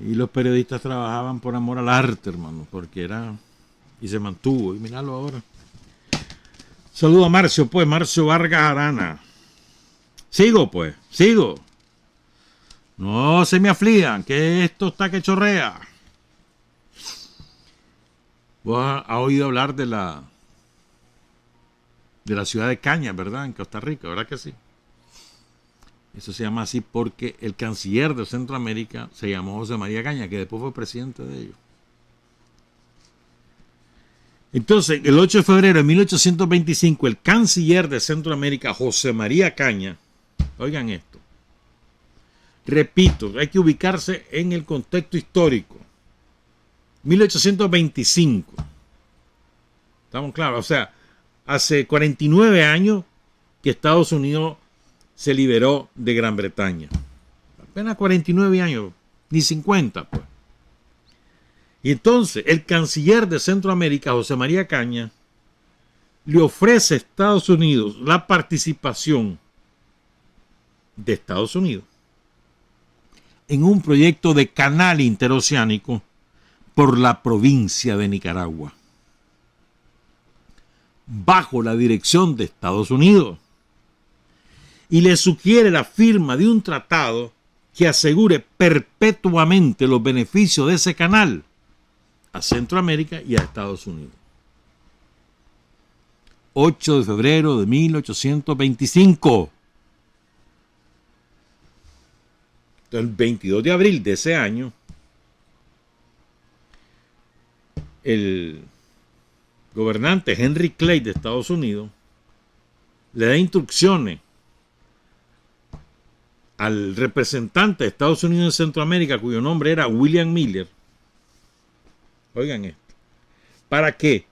Y los periodistas trabajaban por amor al arte, hermano, porque era... Y se mantuvo. Y miralo ahora. Saludo a Marcio, pues, Marcio Vargas Arana. Sigo. No se me aflijan, que esto está que chorrea. Vos has oído hablar de la ciudad de Cañas, ¿verdad? En Costa Rica, ¿verdad que sí? Eso se llama así porque el canciller de Centroamérica se llamó José María Cañas, que después fue presidente de ellos. Entonces, el 8 de febrero de 1825, el canciller de Centroamérica, José María Cañas, oigan esto, repito, hay que ubicarse en el contexto histórico. 1825. ¿Estamos claros? O sea, hace 49 años que Estados Unidos se liberó de Gran Bretaña. Apenas 49 años, ni 50, pues. Y entonces, el canciller de Centroamérica, José María Cañas, le ofrece a Estados Unidos la participación de Estados Unidos en un proyecto de canal interoceánico por la provincia de Nicaragua, bajo la dirección de Estados Unidos, y le sugiere la firma de un tratado que asegure perpetuamente los beneficios de ese canal a Centroamérica y a Estados Unidos. 8 de febrero de 1825. El 22 de abril de ese año, el gobernante Henry Clay de Estados Unidos le da instrucciones al representante de Estados Unidos en Centroamérica, cuyo nombre era William Miller. Oigan esto. Para que,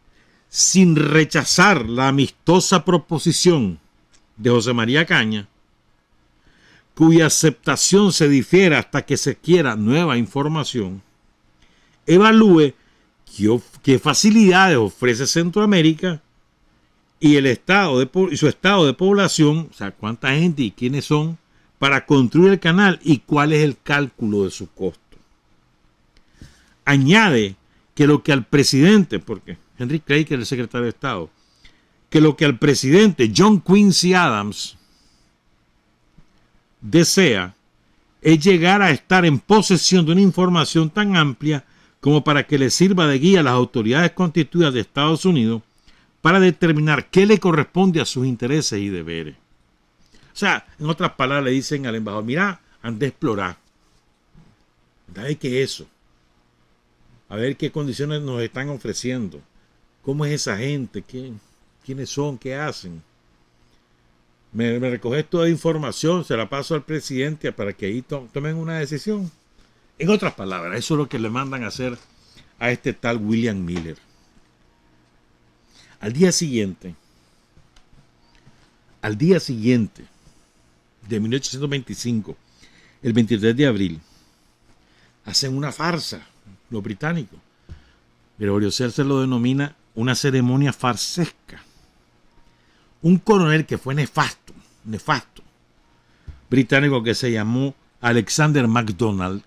sin rechazar la amistosa proposición de José María Cañas, cuya aceptación se difiera hasta que se quiera nueva información, evalúe qué facilidades ofrece Centroamérica y su estado de población, o sea, cuánta gente y quiénes son, para construir el canal y cuál es el cálculo de su costo. Añade que lo que al presidente, porque Henry Clay, que era el secretario de Estado, que lo que al presidente John Quincy Adams desea es llegar a estar en posesión de una información tan amplia como para que le sirva de guía a las autoridades constituidas de Estados Unidos para determinar qué le corresponde a sus intereses y deberes. O sea, en otras palabras, le dicen al embajador, mira, anda a explorar. Anda a ver qué es eso. A ver qué condiciones nos están ofreciendo. ¿Cómo es esa gente? ¿Quiénes son? ¿Qué hacen? Me recoges toda información, se la paso al presidente para que ahí tomen una decisión. En otras palabras, eso es lo que le mandan a hacer a este tal William Miller. Al día siguiente de 1825, el 23 de abril, hacen una farsa, los británicos. Gregorio Celso lo denomina una ceremonia farsesca. Un coronel que fue nefasto, británico, que se llamó Alexander MacDonald,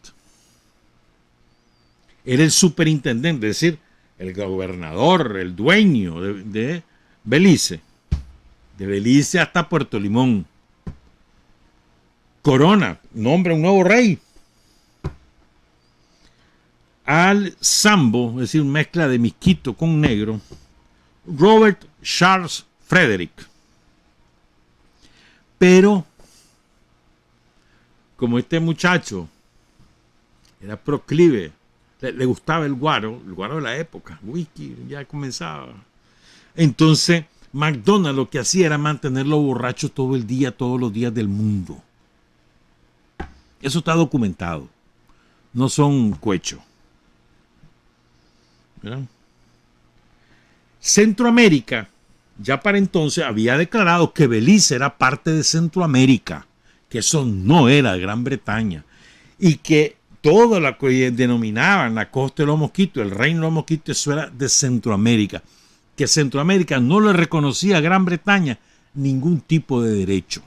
era el superintendente, es decir, el gobernador, el dueño de Belice, de Belice hasta Puerto Limón. Corona, nombra un nuevo rey. Al sambo, es decir, mezcla de misquito con negro, Robert Charles Frederick. Pero, como este muchacho era proclive le gustaba el guaro de la época, whisky, ya comenzaba. Entonces, McDonald's lo que hacía era mantenerlo borracho todo el día, todos los días del mundo. Eso está documentado. No son cuechos. ¿Verdad? Centroamérica, ya para entonces había declarado que Belice era parte de Centroamérica, que eso no era Gran Bretaña, y que todo lo que denominaban la costa de los mosquitos, el reino de los mosquitos, eso era de Centroamérica, que Centroamérica no le reconocía a Gran Bretaña ningún tipo de derecho.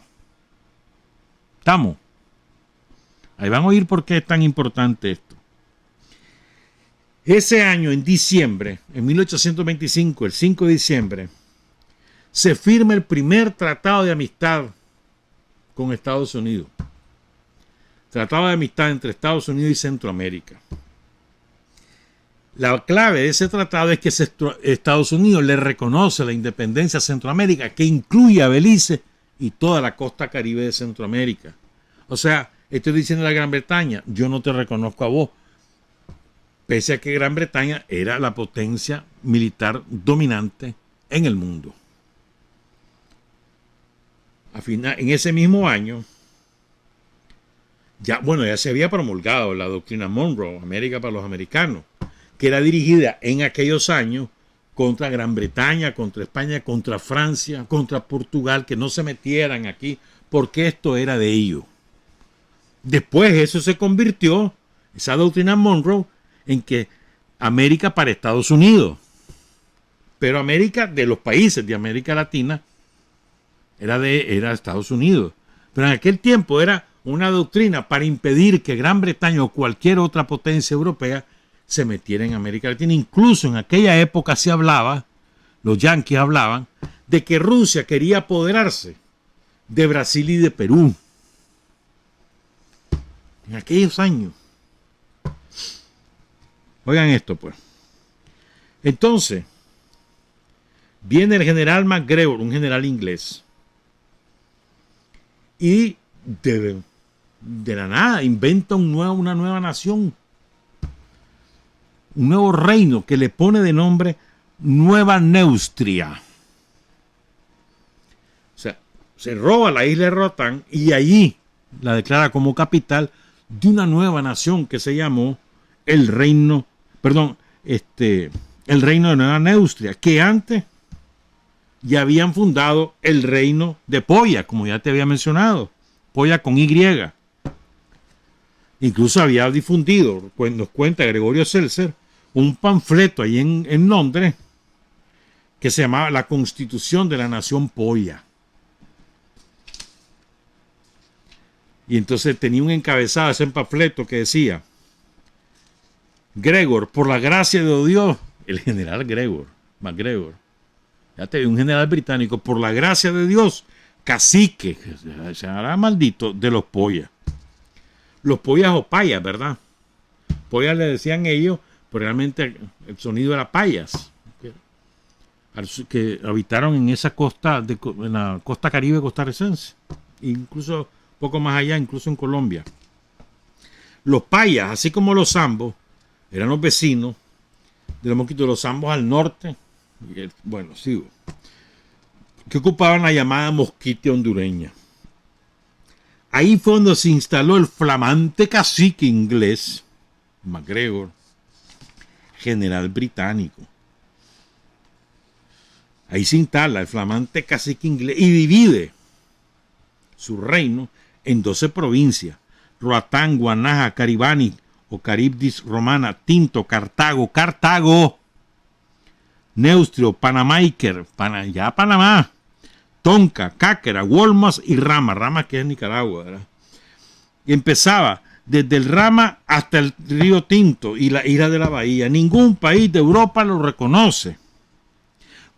¿Estamos? Ahí van a oír por qué es tan importante esto. Ese año, en diciembre, en 1825, el 5 de diciembre, se firma el primer tratado de amistad con Estados Unidos. Tratado de amistad entre Estados Unidos y Centroamérica. La clave de ese tratado es que Estados Unidos le reconoce la independencia a Centroamérica, que incluye a Belice y toda la costa caribe de Centroamérica. O sea, estoy diciendo a la Gran Bretaña, yo no te reconozco a vos, pese a que Gran Bretaña era la potencia militar dominante en el mundo. En ese mismo año, ya se había promulgado la doctrina Monroe, América para los americanos, que era dirigida en aquellos años contra Gran Bretaña, contra España, contra Francia, contra Portugal, que no se metieran aquí, porque esto era de ellos. Después eso se convirtió, esa doctrina Monroe, en que América para Estados Unidos. Pero América, de los países de América Latina, era Estados Unidos. Pero en aquel tiempo era una doctrina para impedir que Gran Bretaña o cualquier otra potencia europea se metiera en América Latina. Incluso en aquella época se hablaba, los yanquis hablaban, de que Rusia quería apoderarse de Brasil y de Perú. En aquellos años. Oigan esto, pues. Entonces, viene el general MacGregor, un general inglés, y de la nada inventa una nueva nación, un nuevo reino que le pone de nombre Nueva Neustria. O sea, se roba la isla de Roatán y allí la declara como capital de una nueva nación que se llamó el reino de Nueva Neustria, que antes ya habían fundado el reino de Poya, como ya te había mencionado, Poya con Y. Incluso había difundido, nos cuenta Gregorio Seltzer, un panfleto ahí en Londres que se llamaba La Constitución de la Nación Poya. Y entonces tenía un encabezado ese panfleto que decía: Gregor, por la gracia de Dios, el general MacGregor, ya te digo, un general británico, por la gracia de Dios, cacique, se hará maldito, de los Poyas. Los Poyas o payas, ¿verdad? Poyas le decían ellos, pero realmente el sonido era payas, que habitaron en esa costa, en la costa caribe costarricense, incluso poco más allá, incluso en Colombia. Los payas, así como los zambos, eran los vecinos de los mosquitos, los zambos al norte, sigo, que ocupaban la llamada mosquitia hondureña. Ahí fue donde se instaló el flamante cacique inglés, MacGregor, general británico. Ahí se instala el flamante cacique inglés y divide su reino en 12 provincias: Roatán, Guanaja, Caribani o Caribdis Romana, Tinto, Cartago, Neustrio, Panamaiker, Panamá, Tonka, Cáquera, Wolmas y Rama que es Nicaragua, ¿verdad? Y empezaba desde el Rama hasta el río Tinto y la isla de la Bahía. Ningún país de Europa lo reconoce.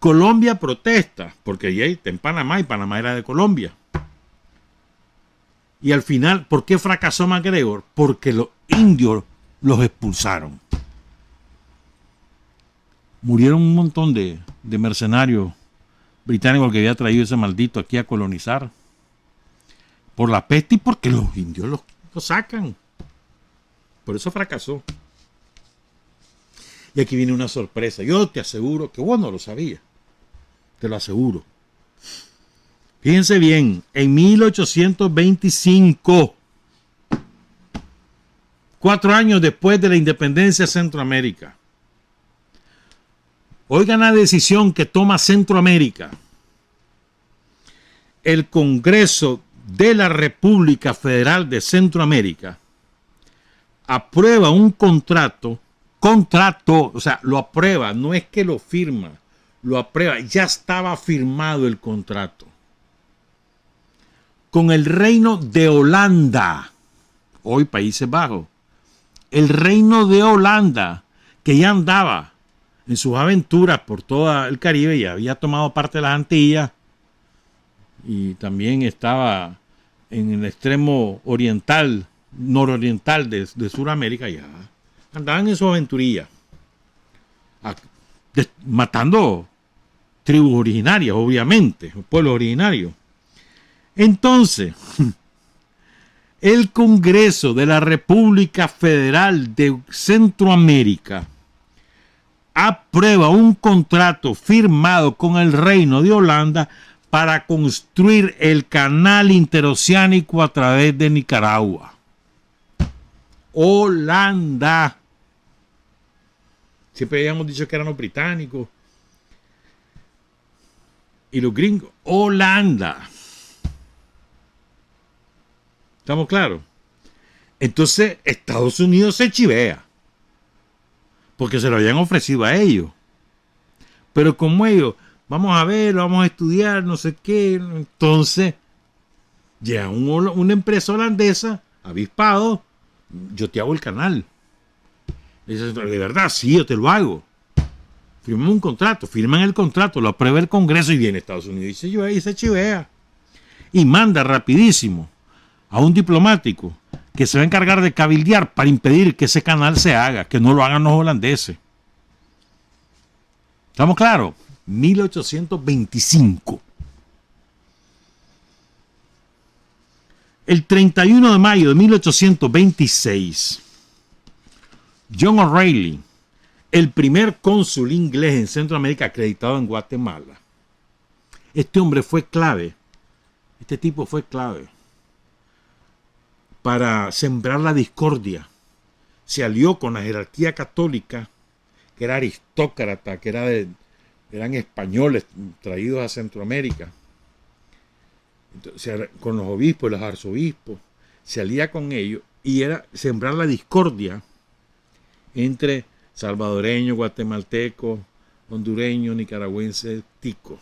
Colombia protesta, porque ya está en Panamá y Panamá era de Colombia. Y al final, ¿por qué fracasó MacGregor? Porque los indios los expulsaron. Murieron un montón de mercenarios británicos que había traído ese maldito aquí a colonizar. Por la peste y porque los indios los sacan. Por eso fracasó. Y aquí viene una sorpresa. Yo te aseguro que vos no lo sabías. Te lo aseguro. Fíjense bien, en 1825, 4 años después de la independencia de Centroamérica, oigan la decisión que toma Centroamérica. El Congreso de la República Federal de Centroamérica aprueba un contrato, o sea, lo aprueba, no es que lo firma, lo aprueba, ya estaba firmado el contrato con el Reino de Holanda, hoy Países Bajos, el Reino de Holanda, que ya andaba en sus aventuras por todo el Caribe, ya había tomado parte de las Antillas y también estaba en el extremo oriental, nororiental de Sudamérica, ya andaban en su aventurilla, matando tribus originarias, obviamente, pueblos originarios. Entonces, el Congreso de la República Federal de Centroamérica aprueba un contrato firmado con el Reino de Holanda para construir el canal interoceánico a través de Nicaragua. Holanda. Siempre habíamos dicho que eran los británicos y los gringos. Holanda. ¿Estamos claros? Entonces Estados Unidos se chivea porque se lo habían ofrecido a ellos. Pero como ellos, vamos a ver, vamos a estudiar, no sé qué, entonces llega una empresa holandesa, avispado, yo te hago el canal. Y dice, de verdad, sí, yo te lo hago. Firman un contrato, firman el contrato, lo aprueba el Congreso y viene Estados Unidos y se chivea. Y manda rapidísimo a un diplomático que se va a encargar de cabildear para impedir que ese canal se haga, que no lo hagan los holandeses. ¿Estamos claros? 1825. El 31 de mayo de 1826, John O'Reilly, el primer cónsul inglés en Centroamérica acreditado en Guatemala. Este hombre fue clave, este tipo fue clave para sembrar la discordia. Se alió con la jerarquía católica, que era aristócrata, que eran españoles traídos a Centroamérica. Entonces, con los obispos y los arzobispos, se alía con ellos y era sembrar la discordia entre salvadoreños, guatemaltecos, hondureños, nicaragüenses, ticos,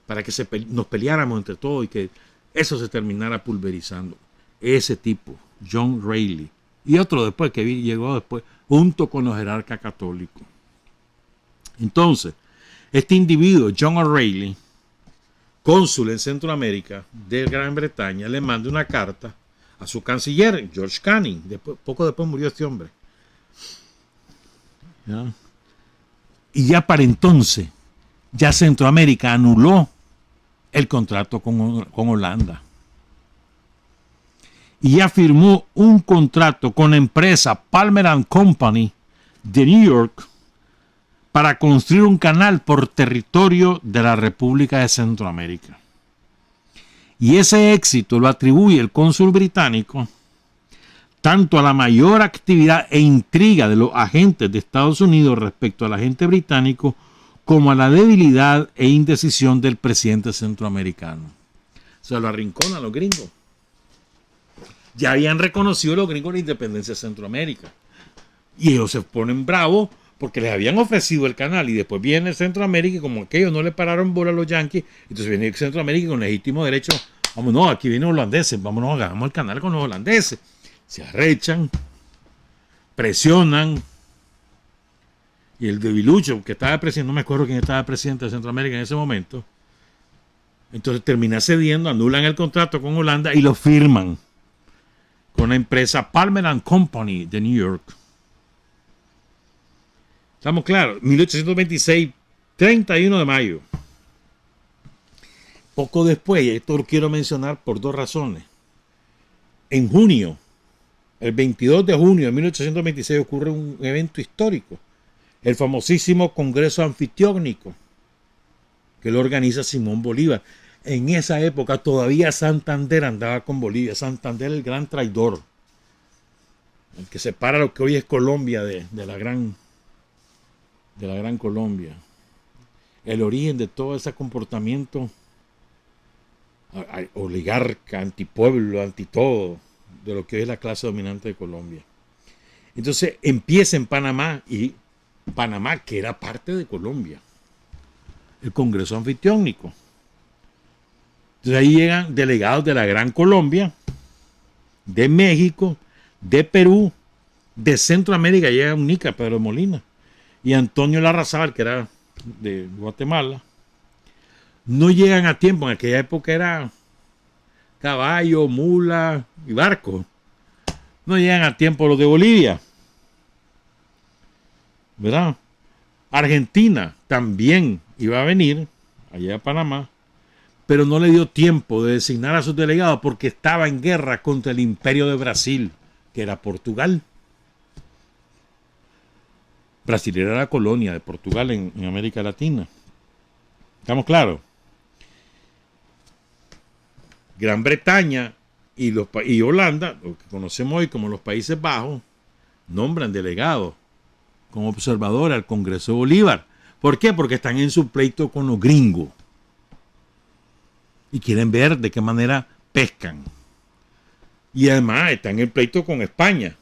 para que nos peleáramos entre todos y que eso se terminara pulverizando. Ese tipo, John O'Reilly, y otro después que llegó después, junto con los jerarcas católicos. Entonces, este individuo, John O'Reilly, cónsul en Centroamérica de Gran Bretaña, le manda una carta a su canciller, George Canning. Poco después murió este hombre. ¿Ya? Y ya para entonces, ya Centroamérica anuló el contrato con Holanda. Y ya firmó un contrato con la empresa Palmer & Company de New York para construir un canal por territorio de la República de Centroamérica. Y ese éxito lo atribuye el cónsul británico tanto a la mayor actividad e intriga de los agentes de Estados Unidos respecto al agente británico, como a la debilidad e indecisión del presidente centroamericano. Se lo arrincona a los gringos. Ya habían reconocido los gringos la independencia de Centroamérica. Y ellos se ponen bravos porque les habían ofrecido el canal. Y después viene Centroamérica y como aquellos no le pararon bola a los yanquis, entonces viene Centroamérica con legítimo derecho. Vámonos, aquí vienen los holandeses, vámonos, hagamos el canal con los holandeses. Se arrechan, presionan. Y el debilucho que estaba presidente, no me acuerdo quién estaba presidente de Centroamérica en ese momento, entonces termina cediendo, anulan el contrato con Holanda y lo firman con la empresa Palmer & Company de New York. ¿Estamos claros? 1826, 31 de mayo. Poco después, esto lo quiero mencionar por dos razones. En junio, el 22 de junio de 1826 ocurre un evento histórico el famosísimo Congreso Anfitriónico, que lo organiza Simón Bolívar. En esa época todavía Santander andaba con Bolivia. Santander, el gran traidor, el que separa lo que hoy es Colombia de la gran Colombia. El origen de todo ese comportamiento oligarca, antipueblo, anti todo, de lo que es la clase dominante de Colombia. Entonces empieza en Panamá, y Panamá, que era parte de Colombia, el Congreso Anfitriónico. Entonces ahí llegan delegados de la Gran Colombia, de México, de Perú, de Centroamérica, llega un Nica, Pedro Molina, y Antonio Larrazábal, que era de Guatemala. No llegan a tiempo, en aquella época era caballo, mula y barco. No llegan a tiempo los de Bolivia, ¿verdad? Argentina también iba a venir allá a Panamá, pero no le dio tiempo de designar a sus delegados porque estaba en guerra contra el Imperio de Brasil, que era Portugal. Brasil era la colonia de Portugal en América Latina. ¿Estamos claros? Gran Bretaña y Holanda, lo que conocemos hoy como los Países Bajos, nombran delegados como observadores al Congreso de Bolívar. ¿Por qué? Porque están en su pleito con los gringos y quieren ver de qué manera pescan. Y además están en el pleito con España.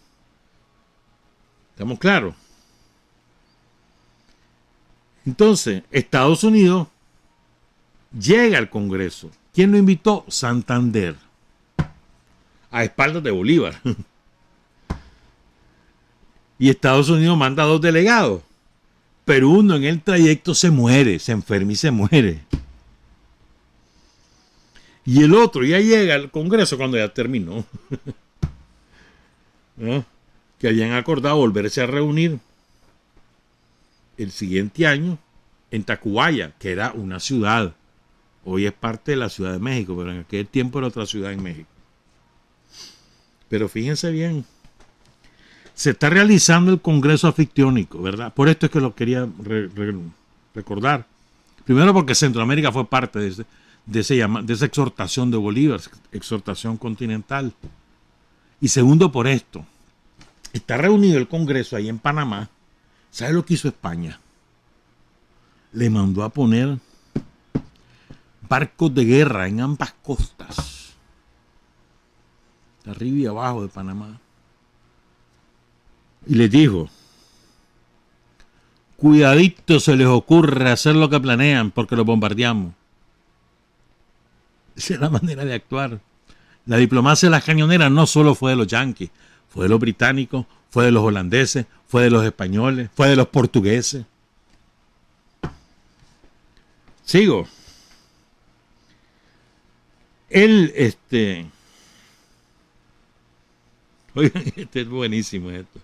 ¿Estamos claros? Entonces, Estados Unidos llega al Congreso. ¿Quién lo invitó? Santander. A espaldas de Bolívar. Y Estados Unidos manda 2 delegados. Pero uno en el trayecto se muere, se enferma y se muere. Y el otro ya llega al Congreso cuando ya terminó. ¿No? Que habían acordado volverse a reunir el siguiente año en Tacubaya, que era una ciudad. Hoy es parte de la Ciudad de México, pero en aquel tiempo era otra ciudad en México. Pero fíjense bien, se está realizando el Congreso Anfitriónico, ¿verdad? Por esto es que lo quería recordar. Primero porque Centroamérica fue parte de esa exhortación de Bolívar, exhortación continental. Y segundo por esto, está reunido el Congreso ahí en Panamá. ¿Sabe lo que hizo España? Le mandó a poner barcos de guerra en ambas costas, de arriba y abajo de Panamá. Y les dijo, cuidadito se les ocurre hacer lo que planean porque los bombardeamos. Esa es la manera de actuar. La diplomacia de las cañoneras no solo fue de los yanquis, fue de los británicos, fue de los holandeses, fue de los españoles, fue de los portugueses. Sigo. Oigan, este es buenísimo esto.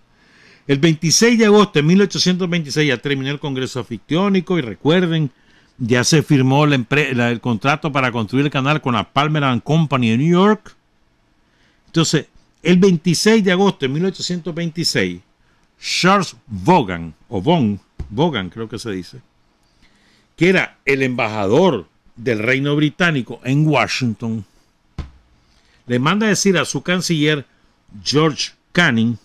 El 26 de agosto de 1826 ya terminó el Congreso Anfitriónico y recuerden, ya se firmó el contrato para construir el canal con la Palmer and Company de New York. Entonces, el 26 de agosto de 1826, Charles Vaughan, Vaughan creo que se dice, que era el embajador del Reino Británico en Washington, le manda a decir a su canciller George Canning,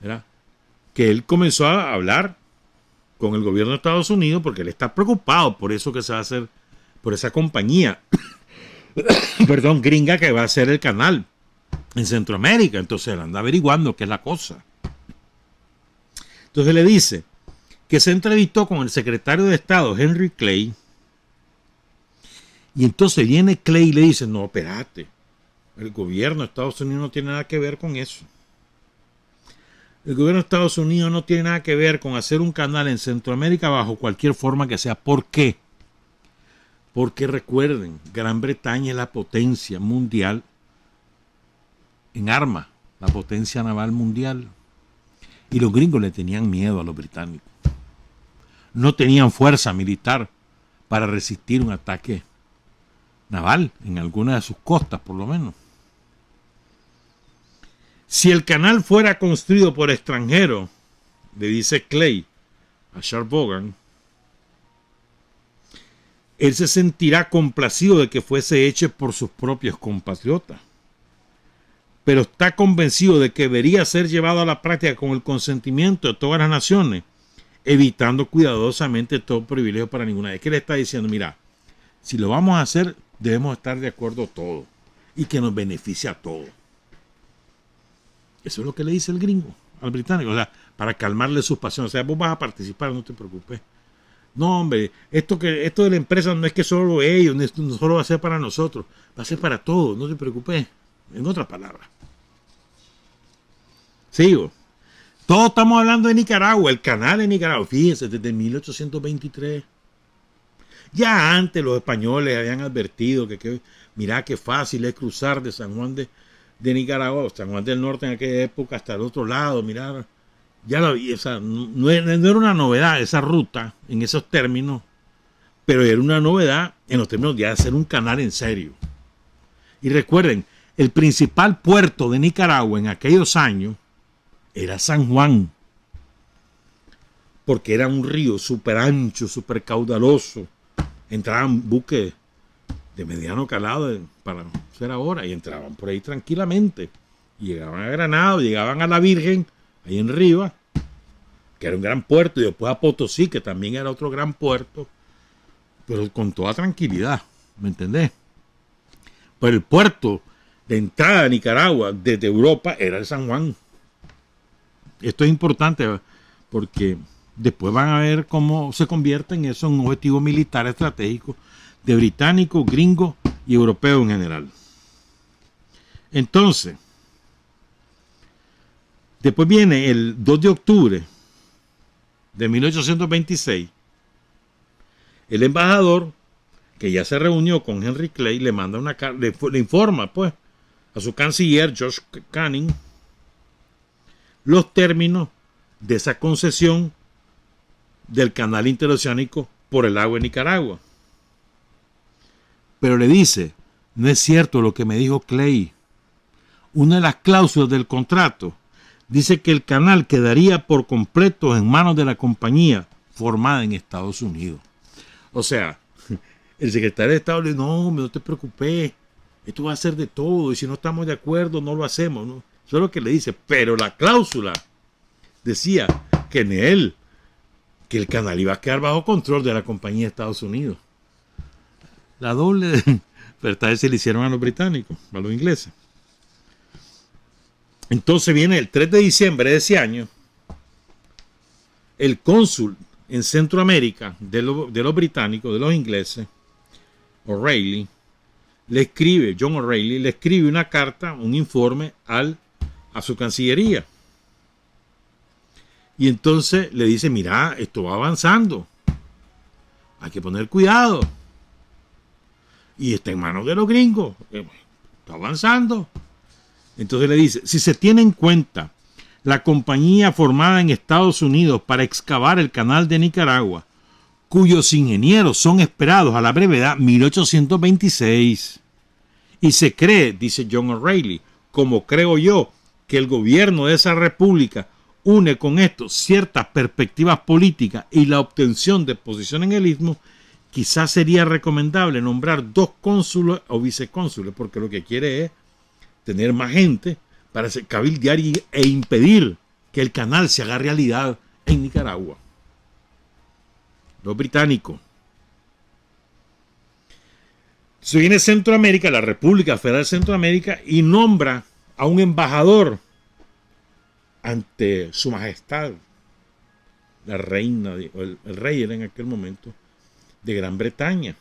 ¿verdad?, que él comenzó a hablar con el gobierno de Estados Unidos porque él está preocupado por eso que se va a hacer, por esa compañía perdón, gringa que va a hacer el canal en Centroamérica. Entonces él anda averiguando qué es la cosa. Entonces le dice que se entrevistó con el secretario de Estado, Henry Clay, y entonces viene Clay y le dice, no, espérate, el gobierno de Estados Unidos no tiene nada que ver con eso. El gobierno de Estados Unidos no tiene nada que ver con hacer un canal en Centroamérica bajo cualquier forma que sea. ¿Por qué? Porque recuerden, Gran Bretaña es la potencia mundial en armas, la potencia naval mundial. Y los gringos le tenían miedo a los británicos. No tenían fuerza militar para resistir un ataque naval en alguna de sus costas, por lo menos. Si el canal fuera construido por extranjeros, le dice Clay a Charles Vaughan, él se sentirá complacido de que fuese hecho por sus propios compatriotas, pero está convencido de que debería ser llevado a la práctica con el consentimiento de todas las naciones, evitando cuidadosamente todo privilegio para ninguna. Es que le está diciendo, mira, si lo vamos a hacer, debemos estar de acuerdo todos y que nos beneficie a todos. Eso es lo que le dice el gringo al británico, o sea, para calmarle sus pasiones. O sea, vos vas a participar, no te preocupes. No, hombre, esto de la empresa no es que solo ellos, no solo va a ser para nosotros, va a ser para todos, no te preocupes. En otras palabras. Sigo. Todos estamos hablando de Nicaragua, el canal de Nicaragua. Fíjense, desde 1823. Ya antes los españoles habían advertido que mirá qué fácil es cruzar de San Juan de Nicaragua, San Juan del Norte en aquella época hasta el otro lado, mirá. Ya lo vi, o sea, no era una novedad esa ruta en esos términos, pero era una novedad en los términos de hacer un canal en serio. Y recuerden, el principal puerto de Nicaragua en aquellos años era San Juan, porque era un río súper ancho, súper caudaloso. Entraban buques de mediano calado para ser ahora y entraban por ahí tranquilamente. Y llegaban a Granado, llegaban a La Virgen, ahí en Rivas, que era un gran puerto, y después a Potosí, que también era otro gran puerto, pero con toda tranquilidad, ¿me entendés? Pero el puerto de entrada a Nicaragua desde Europa era el San Juan. Esto es importante porque después van a ver cómo se convierte en eso en un objetivo militar estratégico de británicos, gringos y europeos en general. Entonces, después viene el 2 de octubre de 1826, el embajador, que ya se reunió con Henry Clay, le manda una carta, le informa pues a su canciller George Canning los términos de esa concesión del canal interoceánico por el agua de Nicaragua. Pero le dice, no es cierto lo que me dijo Clay. Una de las cláusulas del contrato dice que el canal quedaría por completo en manos de la compañía formada en Estados Unidos. O sea, el secretario de Estado le dice, no te preocupes, esto va a ser de todo, y si no estamos de acuerdo, no lo hacemos, ¿no? Eso es lo que le dice, pero la cláusula decía que en él, que el canal iba a quedar bajo control de la compañía de Estados Unidos. La doble verdad se le hicieron a los británicos, a los ingleses. Entonces viene el 3 de diciembre de ese año, el cónsul en Centroamérica de los británicos, de los ingleses, O'Reilly, John O'Reilly le escribe una carta, un informe a su cancillería. Y entonces le dice, mira, esto va avanzando, hay que poner cuidado. Y está en manos de los gringos, está avanzando. Entonces le dice, si se tiene en cuenta la compañía formada en Estados Unidos para excavar el canal de Nicaragua, cuyos ingenieros son esperados a la brevedad 1826, y se cree, dice John O'Reilly, como creo yo, que el gobierno de esa república une con esto ciertas perspectivas políticas y la obtención de posición en el istmo, quizás sería recomendable nombrar 2 cónsules o vicecónsules, porque lo que quiere es tener más gente para cabildear e impedir que el canal se haga realidad en Nicaragua. Los británicos. Se viene Centroamérica, la República Federal de Centroamérica, y nombra a un embajador ante su majestad, la reina, o el rey era en aquel momento, de Gran Bretaña.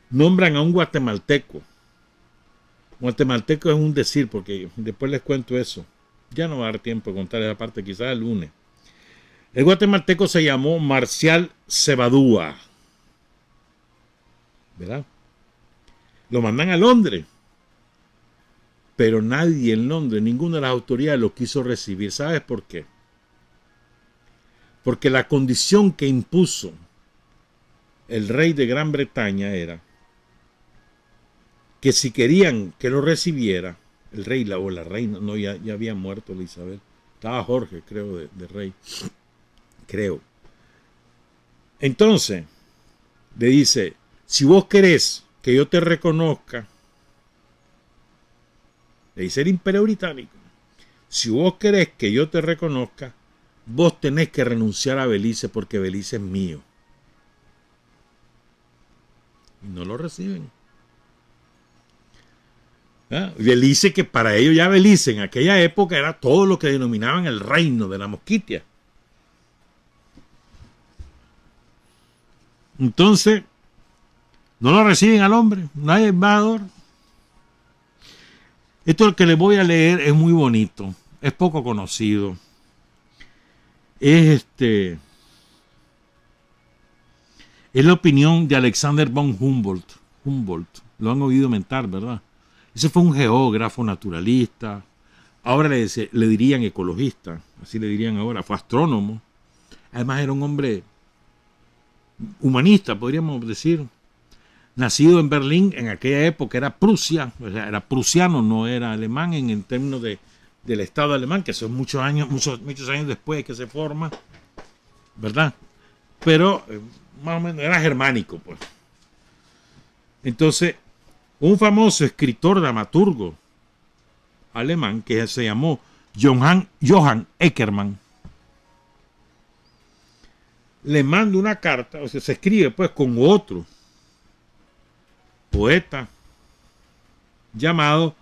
Nombran a un guatemalteco. Guatemalteco es un decir, porque después les cuento eso. Ya no va a dar tiempo de contar esa parte, quizás el lunes. El guatemalteco se llamó Marcial Cebadúa, ¿verdad? Lo mandan a Londres, pero nadie en Londres, ninguna de las autoridades lo quiso recibir. ¿Sabes por qué? Porque la condición que impuso el rey de Gran Bretaña era que si querían que lo recibiera, el rey o la reina, no, ya había muerto la Isabel, Estaba Jorge, creo, de rey. Creo. Entonces, le dice, si vos querés que yo te reconozca, le dice el Imperio Británico, si vos querés que yo te reconozca, vos tenés que renunciar a Belice porque Belice es mío. Y no lo reciben. ¿Ah? Belice, que para ellos ya Belice en aquella época era todo lo que denominaban el reino de la Mosquitia. Entonces, no lo reciben al hombre, nadie es embajador. Esto que les voy a leer es muy bonito, es poco conocido. Es la opinión de Alexander von Humboldt. Humboldt, lo han oído mentar, ¿verdad? Ese fue un geógrafo naturalista, ahora le dirían ecologista, así le dirían ahora, fue astrónomo. Además era un hombre humanista, podríamos decir. Nacido en Berlín, en aquella época era Prusia, o sea, era prusiano, no era alemán en términos del Estado alemán, que son muchos años después que se forma, ¿verdad? Pero más o menos era germánico, pues. Entonces, un famoso escritor dramaturgo alemán que se llamó Johann Eckermann le manda una carta, o sea, se escribe pues con otro poeta llamado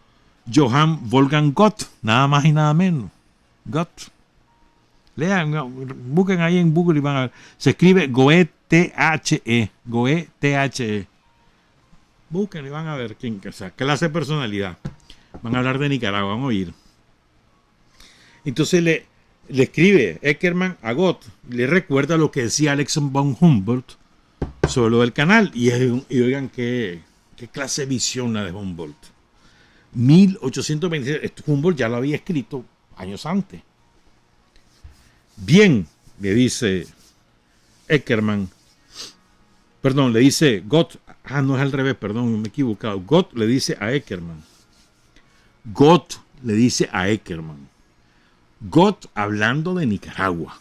Johann Wolfgang Goethe, nada más y nada menos. Goethe. Lean, busquen ahí en Google y van a ver. Se escribe Goethe, Goethe. Busquen y van a ver quién, o sea, clase de personalidad. Van a hablar de Nicaragua, van a oír. Entonces le escribe Eckermann a Goethe, le recuerda lo que decía Alexander von Humboldt sobre lo del canal. Y oigan qué clase de visión la de Humboldt. 1826, Humboldt ya lo había escrito años antes. Bien, le dice Eckermann, perdón, le dice Goethe, no es al revés, perdón, me he equivocado. Goethe le dice a Eckermann. Goethe le dice a Eckermann. Goethe hablando de Nicaragua.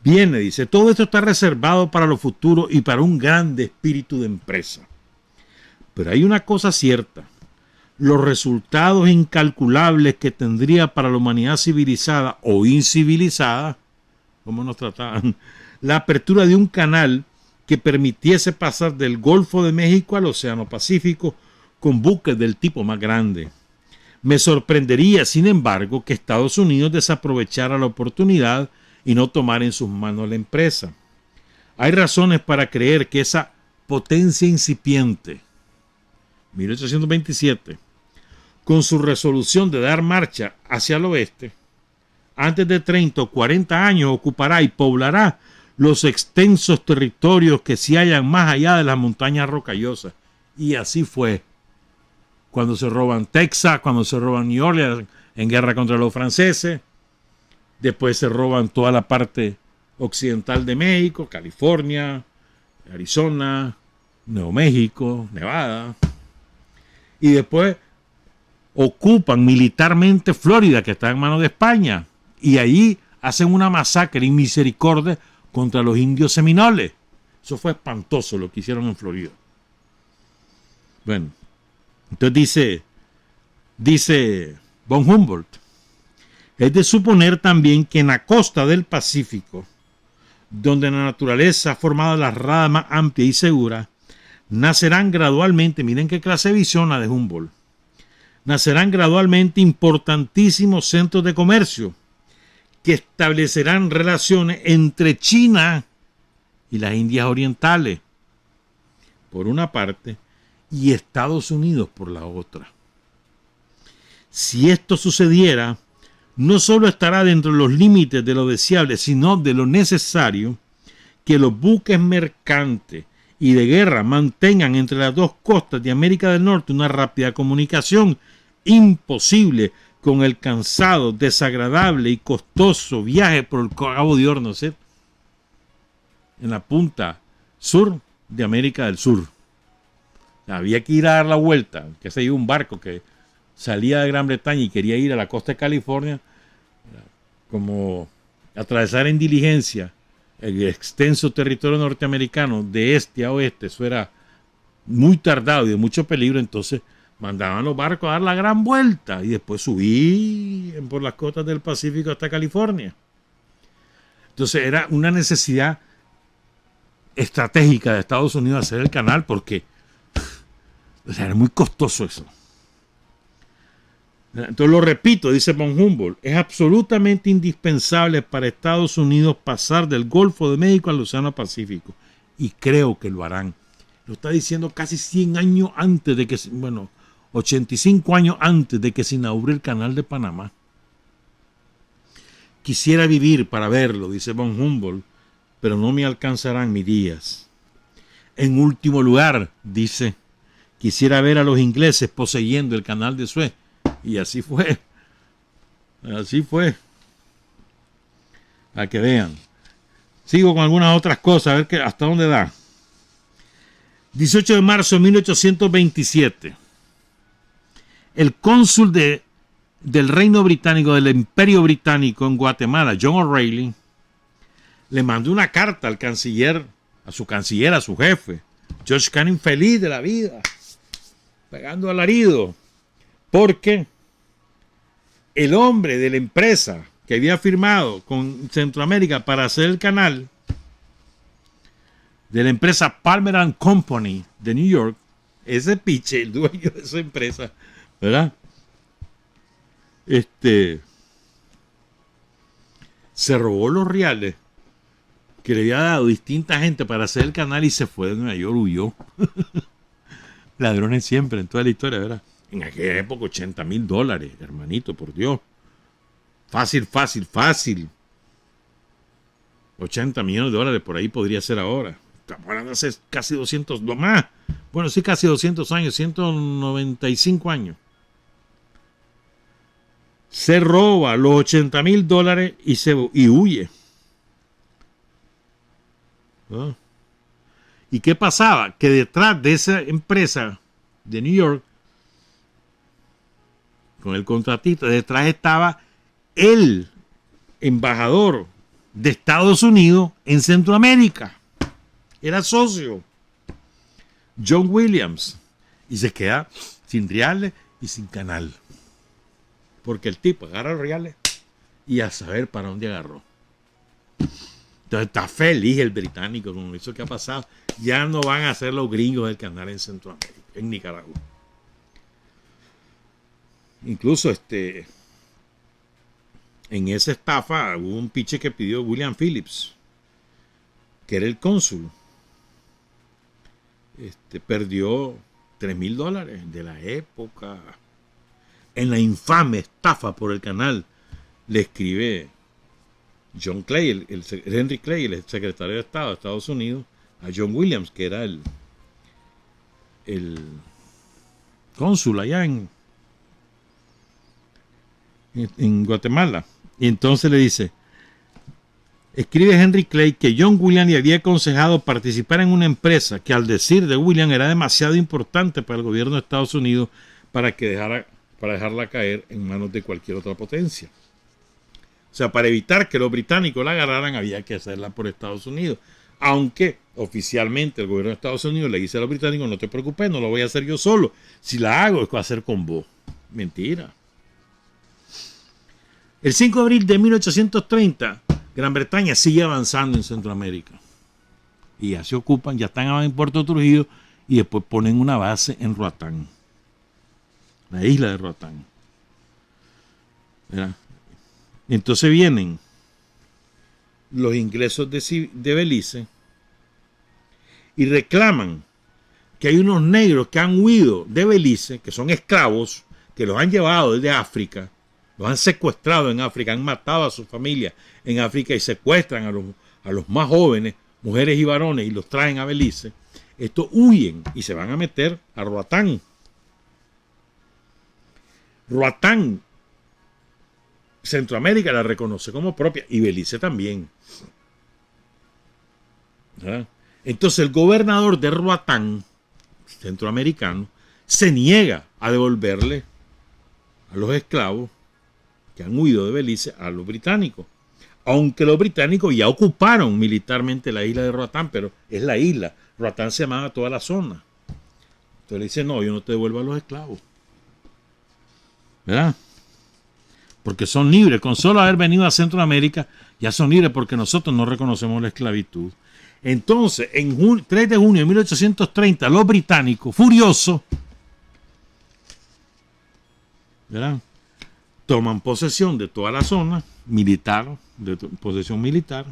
Bien, le dice, todo esto está reservado para lo futuro y para un grande espíritu de empresa. Pero hay una cosa cierta. Los resultados incalculables que tendría para la humanidad civilizada o incivilizada, como nos trataban, la apertura de un canal que permitiese pasar del Golfo de México al Océano Pacífico con buques del tipo más grande. Me sorprendería, sin embargo, que Estados Unidos desaprovechara la oportunidad y no tomara en sus manos la empresa. Hay razones para creer que esa potencia incipiente, 1827, con su resolución de dar marcha hacia el oeste, antes de 30 o 40 años ocupará y poblará los extensos territorios que se hallan más allá de las montañas rocallosas. Y así fue. Cuando se roban Texas, cuando se roban New Orleans en guerra contra los franceses, después se roban toda la parte occidental de México, California, Arizona, Nuevo México, Nevada, y después ocupan militarmente Florida, que está en manos de España, y allí hacen una masacre en misericordia contra los indios seminoles. Eso fue espantoso lo que hicieron en Florida. Bueno, entonces dice von Humboldt, es de suponer también que en la costa del Pacífico, donde la naturaleza ha formado la rada más amplia y segura, nacerán gradualmente, miren qué clase de visión la de Humboldt, nacerán gradualmente importantísimos centros de comercio que establecerán relaciones entre China y las Indias Orientales, por una parte, y Estados Unidos por la otra. Si esto sucediera, no solo estará dentro de los límites de lo deseable, sino de lo necesario, que los buques mercantes y de guerra mantengan entre las dos costas de América del Norte una rápida comunicación imposible con el cansado, desagradable y costoso viaje por el Cabo de Hornos, en la punta sur de América del Sur. Había que ir a dar la vuelta, que se iba un barco que salía de Gran Bretaña y quería ir a la costa de California, como atravesar en diligencia el extenso territorio norteamericano de este a oeste, eso era muy tardado y de mucho peligro, entonces mandaban los barcos a dar la gran vuelta y después subían por las costas del Pacífico hasta California. Entonces era una necesidad estratégica de Estados Unidos hacer el canal porque era muy costoso eso. Entonces lo repito, dice von Humboldt, es absolutamente indispensable para Estados Unidos pasar del Golfo de México al Océano Pacífico. Y creo que lo harán. Lo está diciendo casi 100 años antes de que, 85 años antes de que se inaugure el canal de Panamá. Quisiera vivir para verlo, dice von Humboldt, pero no me alcanzarán mis días. En último lugar, dice, quisiera ver a los ingleses poseyendo el canal de Suez. Y así fue. Así fue. Para que vean. Sigo con algunas otras cosas, a ver hasta dónde da. 18 de marzo de 1827. El cónsul del Reino Británico, del Imperio Británico en Guatemala, John O'Reilly, le mandó una carta al canciller, a su jefe, George Canning, feliz de la vida, pegando alarido, porque el hombre de la empresa que había firmado con Centroamérica para hacer el canal, de la empresa Palmer & Company de New York, ese piche, el dueño de esa empresa, ¿verdad? Se robó los reales que le había dado distinta gente para hacer el canal y se fue de Nueva York, huyó. Ladrones siempre en toda la historia, ¿verdad? En aquella época $80,000, hermanito, por Dios. Fácil. $80 millones por ahí podría ser ahora. Estamos hablando de hace casi 200, no más. Bueno, sí, casi 200 años, 195 años. Se roba los $80,000 y huye. ¿Ah? ¿Y qué pasaba? Que detrás de esa empresa de New York, con el contratista, detrás estaba el embajador de Estados Unidos en Centroamérica. Era socio, John Williams, y se queda sin reales y sin canal. Porque el tipo agarra los reales y a saber para dónde agarró. Entonces está feliz el británico con eso que ha pasado. Ya no van a hacer los gringos del canal en Centroamérica, en Nicaragua. Incluso en esa estafa hubo un piche que pidió William Phillips, que era el cónsul. Perdió $3,000 de la época. En la infame estafa por el canal le escribe John Clay, Henry Clay, el secretario de Estado de Estados Unidos, a John Williams, que era el cónsul allá en Guatemala. Y entonces le dice, escribe Henry Clay que John Williams le había aconsejado participar en una empresa que, al decir de Williams, era demasiado importante para el gobierno de Estados Unidos para dejarla caer en manos de cualquier otra potencia. O sea, para evitar que los británicos la agarraran, había que hacerla por Estados Unidos. Aunque oficialmente el gobierno de Estados Unidos le dice a los británicos, no te preocupes, no lo voy a hacer yo solo. Si la hago, es que va a hacer con vos. Mentira. El 5 de abril de 1830, Gran Bretaña sigue avanzando en Centroamérica. Y ya se ocupan, ya están en Puerto Trujillo y después ponen una base en Roatán. La isla de Roatán. ¿Verdad? Entonces vienen los ingleses de Belice y reclaman que hay unos negros que han huido de Belice, que son esclavos, que los han llevado desde África, los han secuestrado en África, han matado a su familia en África y secuestran a los más jóvenes, mujeres y varones, y los traen a Belice. Estos huyen y se van a meter a Roatán. Roatán, Centroamérica la reconoce como propia y Belice también. ¿Ah? Entonces el gobernador de Roatán, centroamericano, se niega a devolverle a los esclavos que han huido de Belice a los británicos. Aunque los británicos ya ocuparon militarmente la isla de Roatán, pero es la isla. Roatán se llamaba toda la zona. Entonces le dice, no, yo no te devuelvo a los esclavos. ¿Verdad? Porque son libres. Con solo haber venido a Centroamérica, ya son libres porque nosotros no reconocemos la esclavitud. Entonces, en 3 de junio de 1830, los británicos, furiosos, ¿verdad?, toman posesión de toda la zona militar, posesión militar,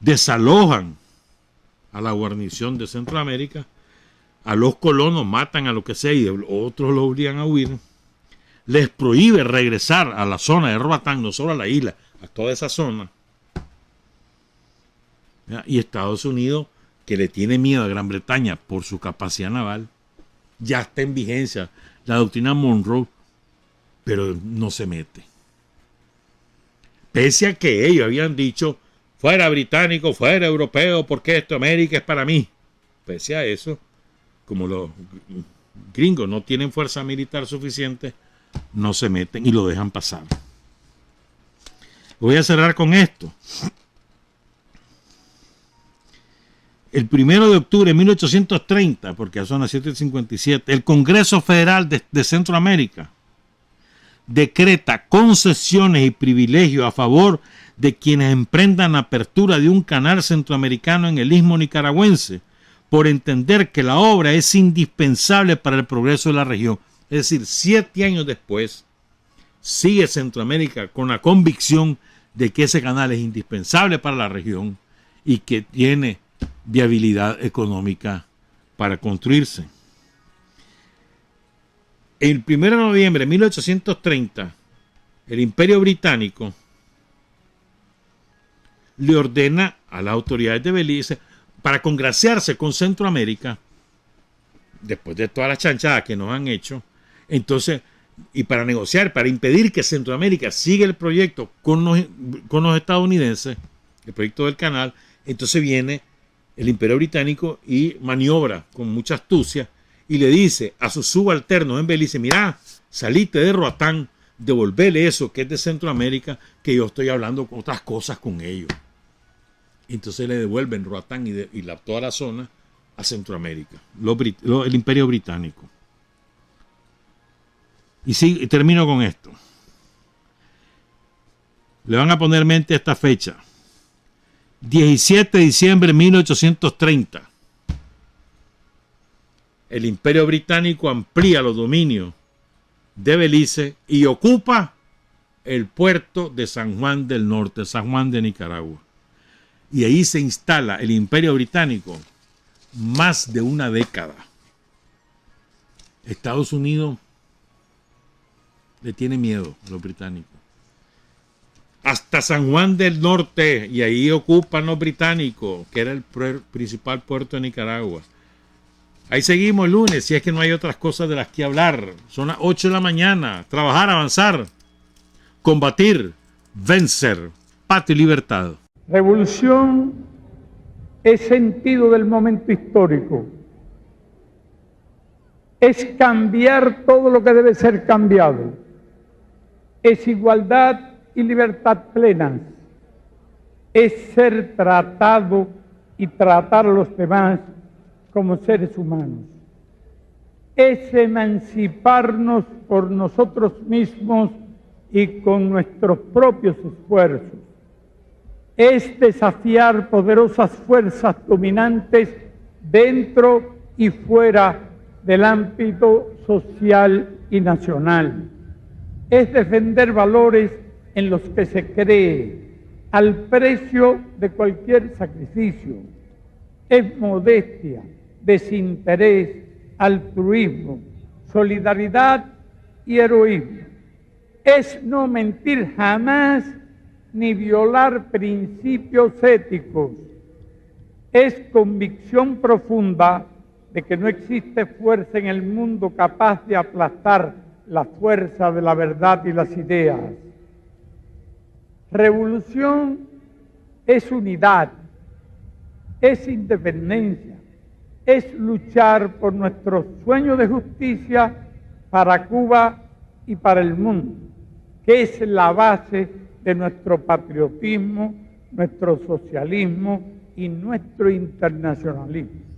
desalojan a la guarnición de Centroamérica, a los colonos matan a lo que sea y otros los obligan a huir, les prohíbe regresar a la zona de Roatán, no solo a la isla, a toda esa zona. ¿Ya? Y Estados Unidos, que le tiene miedo a Gran Bretaña por su capacidad naval, ya está en vigencia la doctrina Monroe, pero no se mete. Pese a que ellos habían dicho, fuera británico, fuera europeo, porque esto América es para mí. Pese a eso, como los gringos no tienen fuerza militar suficiente, no se meten y lo dejan pasar. Voy a cerrar con esto. El 1 de octubre de 1830, porque son las 7:57, el Congreso Federal de Centroamérica decreta concesiones y privilegios a favor de quienes emprendan la apertura de un canal centroamericano en el istmo nicaragüense, por entender que la obra es indispensable para el progreso de la región. Es decir, 7 años después, sigue Centroamérica con la convicción de que ese canal es indispensable para la región y que tiene viabilidad económica para construirse. El 1 de noviembre de 1830, el Imperio Británico le ordena a las autoridades de Belice, para congraciarse con Centroamérica, después de todas las chanchadas que nos han hecho, entonces, y para negociar, para impedir que Centroamérica siga el proyecto con los estadounidenses, el proyecto del canal, entonces viene el Imperio Británico y maniobra con mucha astucia y le dice a sus subalternos en Belice, mira, salite de Roatán, devolvele eso que es de Centroamérica, que yo estoy hablando con otras cosas con ellos. Entonces le devuelven Roatán y toda la zona a Centroamérica, el Imperio Británico. Y termino con esto. Le van a poner mente a esta fecha. 17 de diciembre de 1830. El Imperio Británico amplía los dominios de Belice y ocupa el puerto de San Juan del Norte, San Juan de Nicaragua. Y ahí se instala el Imperio Británico más de una década. Estados Unidos le tiene miedo a los británicos. Hasta San Juan del Norte, y ahí ocupan los británicos, que era el principal puerto de Nicaragua. Ahí seguimos el lunes, si es que no hay otras cosas de las que hablar. Son las 8 de la mañana. Trabajar, avanzar, combatir, vencer. Patria y libertad. Revolución es sentido del momento histórico. Es cambiar todo lo que debe ser cambiado. Es igualdad y libertad plenas. Es ser tratado y tratar a los demás como seres humanos. Es emanciparnos por nosotros mismos y con nuestros propios esfuerzos. Es desafiar poderosas fuerzas dominantes dentro y fuera del ámbito social y nacional. Es defender valores en los que se cree al precio de cualquier sacrificio. Es modestia, desinterés, altruismo, solidaridad y heroísmo. Es no mentir jamás ni violar principios éticos. Es convicción profunda de que no existe fuerza en el mundo capaz de aplastar la fuerza de la verdad y las ideas. Revolución es unidad, es independencia, es luchar por nuestro sueño de justicia para Cuba y para el mundo, que es la base de nuestro patriotismo, nuestro socialismo y nuestro internacionalismo.